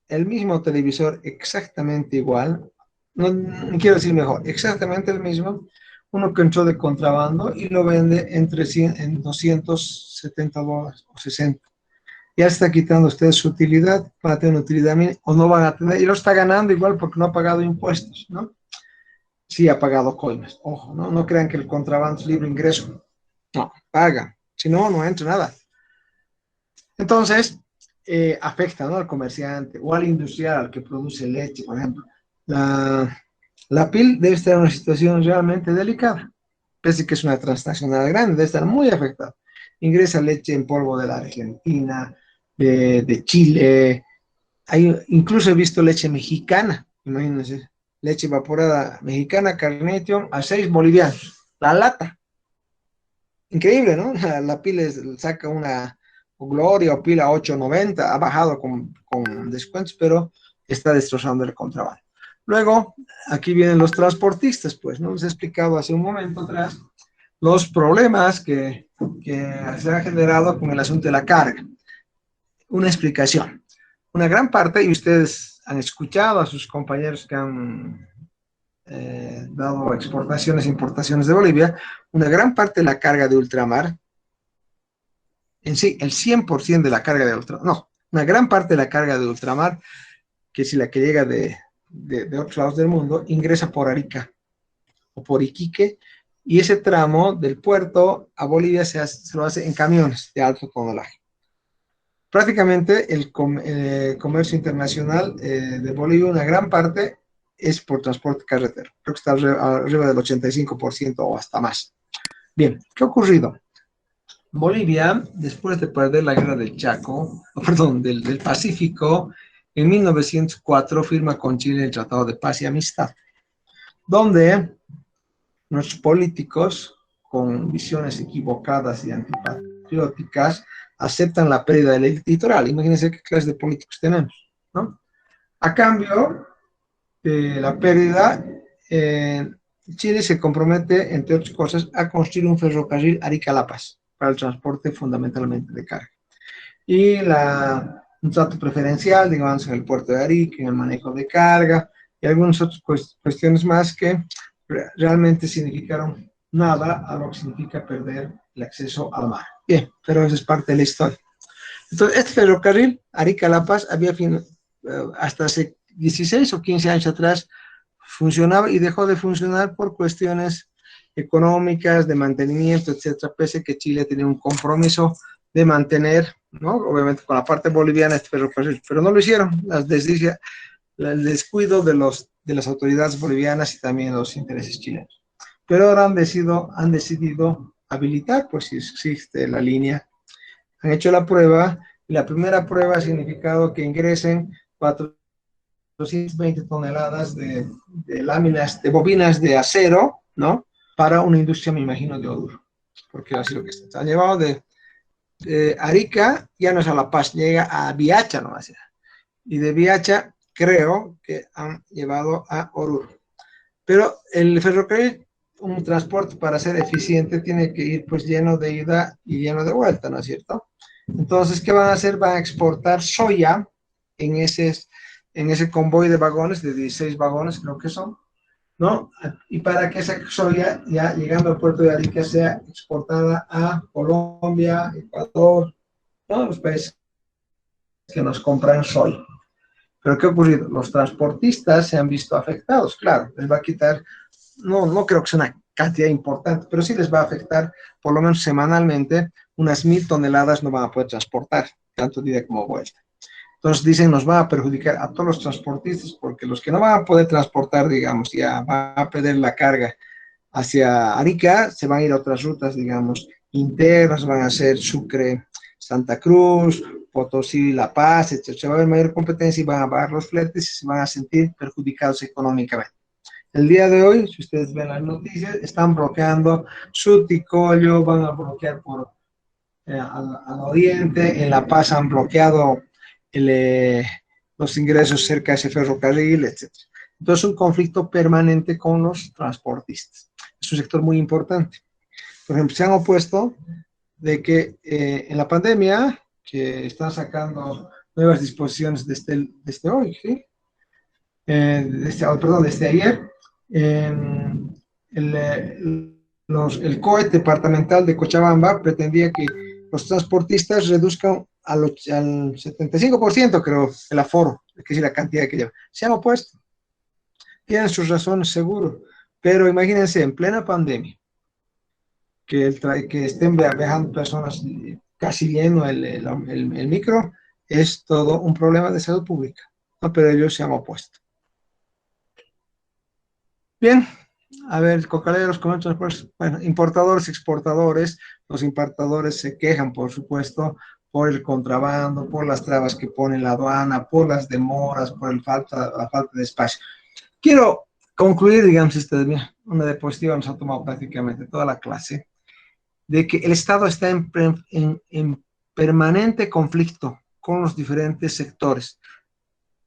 Speaker 1: el mismo televisor exactamente igual, no quiero decir mejor, exactamente el mismo, uno que entró de contrabando y lo vende en $270 o 60. Ya está quitando usted su utilidad, van a tener una utilidad mínima, o no van a tener, y lo está ganando igual porque no ha pagado impuestos, ¿no? Sí ha pagado coimas, ojo, ¿no? No crean que el contrabando es libre ingreso, no, paga, si no, no entra nada. Entonces, afecta, ¿no? Al comerciante o al industrial, al que produce leche, por ejemplo. La PIL debe estar en una situación realmente delicada, pese que es una transnacional grande, debe estar muy afectada. Ingresa leche en polvo de la Argentina, de Chile, incluso he visto leche mexicana, imagínense, leche evaporada mexicana, Carnation, a 6 bolivianos, la lata. Increíble, ¿no? La PIL saca una Gloria o pila 8.90, ha bajado con descuentos, pero está destrozando el contrabando. Luego, aquí vienen los transportistas, pues, ¿no? Les he explicado hace un momento atrás los problemas que se han generado con el asunto de la carga. Una explicación. Una gran parte, y ustedes han escuchado a sus compañeros que han dado exportaciones e importaciones de Bolivia, una gran parte de la carga de ultramar, en sí, el 100% de la carga de ultramar, no, una gran parte de la carga de ultramar, que es la que llega de otros lados del mundo, ingresa por Arica o por Iquique, y ese tramo del puerto a Bolivia se lo hace en camiones de alto tonelaje. Prácticamente el comercio internacional de Bolivia, una gran parte es por transporte carretero. Creo que está arriba del 85% o hasta más. Bien, ¿qué ha ocurrido? Bolivia, después de perder la guerra del Chaco, perdón, del Pacífico, en 1904 firma con Chile el Tratado de Paz y Amistad, donde nuestros políticos, con visiones equivocadas y antipatrióticas, aceptan la pérdida del litoral. Imagínense qué clase de políticos tenemos, ¿no? A cambio de la pérdida, Chile se compromete, entre otras cosas, a construir un ferrocarril Arica-La Paz para el transporte fundamentalmente de carga. Y un trato preferencial, digamos, en el puerto de Arica, en el manejo de carga, y algunas otras cuestiones más que realmente significaron nada a lo que significa perder el acceso al mar. Bien, pero eso es parte de la historia. Entonces, este ferrocarril, Arica-La Paz, había hasta hace 16 o 15 años atrás, funcionaba y dejó de funcionar por cuestiones económicas, de mantenimiento, etcétera, pese a que Chile tenía un compromiso de mantener, ¿no? Obviamente con la parte boliviana este ferrocarril, pero no lo hicieron, el descuido de las autoridades bolivianas y también los intereses chilenos. Pero ahora han decidido habilitar, pues si existe la línea, han hecho la prueba, y la primera prueba ha significado que ingresen 220 toneladas de láminas, de bobinas de acero, ¿no? Para una industria, me imagino, de Oruro, porque así lo que está. Han llevado de Arica, ya no es a La Paz, llega a Biacha, ¿no? Y de Biacha, creo que han llevado a Oruro. Pero el ferrocarril, un transporte para ser eficiente, tiene que ir pues lleno de ida y lleno de vuelta, ¿no es cierto? Entonces, ¿qué van a hacer? Van a exportar soya en ese convoy de vagones, de 16 vagones creo que son, ¿no? Y para que esa soya, ya llegando al puerto de Arica, sea exportada a Colombia, Ecuador, todos los países que nos compran soya. Pero ¿qué ha ocurrido? Los transportistas se han visto afectados, claro, les va a quitar, no creo que sea una cantidad importante, pero sí les va a afectar, por lo menos semanalmente, unas 1000 toneladas no van a poder transportar, tanto de ida como vuelta. Entonces dicen, nos va a perjudicar a todos los transportistas, porque los que no van a poder transportar, digamos, ya van a perder la carga hacia Arica, se van a ir a otras rutas, digamos, internas, van a ser Sucre, Santa Cruz, Potosí, La Paz, etc. Se va a haber mayor competencia y van a bajar los fletes y se van a sentir perjudicados económicamente. El día de hoy, si ustedes ven las noticias, están bloqueando Suticollo, van a bloquear por al oriente, en La Paz han bloqueado los ingresos cerca de ese ferrocarril, etc. Entonces, un conflicto permanente con los transportistas. Es un sector muy importante. Por ejemplo, se han opuesto de que en la pandemia, que están sacando nuevas disposiciones desde hoy, ¿sí? Desde ayer, el COE departamental de Cochabamba pretendía que los transportistas reduzcan al 75%, creo, el aforo, es decir, la cantidad que llevan. Se han opuesto. Tienen sus razones, seguro. Pero imagínense, en plena pandemia, que estén viajando personas casi lleno el micro, es todo un problema de salud pública, ¿no? Pero ellos se han opuesto. Bien, a ver, cocaleros, comentarios, pues, bueno, importadores, exportadores, los importadores se quejan, por supuesto, por el contrabando, por las trabas que pone la aduana, por las demoras, por la falta de espacio. Quiero concluir, digamos, una diapositiva nos ha tomado prácticamente toda la clase, de que el Estado está en permanente conflicto con los diferentes sectores.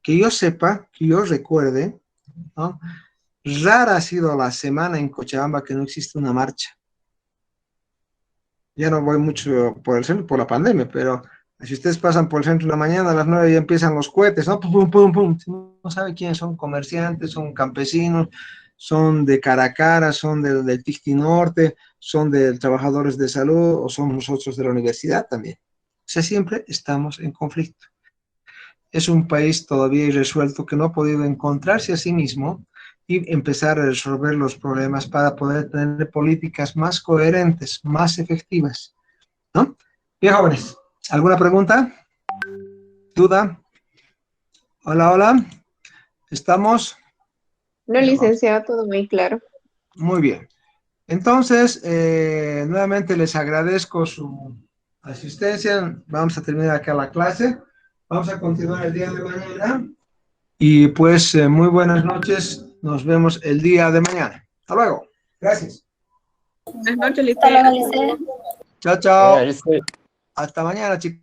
Speaker 1: Que yo sepa, que yo recuerde, ¿no? Rara ha sido la semana en Cochabamba que no existe una marcha. Ya no voy mucho por el centro por la pandemia, pero si ustedes pasan por el centro de la mañana, a las 9 ya empiezan los cohetes, ¿no? Pum, pum, pum, pum. No sabe quiénes son, comerciantes, son campesinos, son de Caracara, son del Ticti Norte, son de trabajadores de salud o son nosotros de la universidad también. O sea, siempre estamos en conflicto. Es un país todavía irresuelto que no ha podido encontrarse a sí mismo y empezar a resolver los problemas para poder tener políticas más coherentes, más efectivas, ¿no? Bien, jóvenes, ¿alguna pregunta? ¿Duda? Hola, hola. ¿Estamos?
Speaker 3: No, licenciado, todo muy claro.
Speaker 1: Muy bien. Entonces, nuevamente les agradezco su asistencia. Vamos a terminar acá la clase. Vamos a continuar el día de mañana. Y pues, muy buenas noches. Nos vemos el día de mañana. Hasta luego. Gracias.
Speaker 3: Buenas noches, licenciado.
Speaker 1: Chao, chao. Hasta mañana, chicos.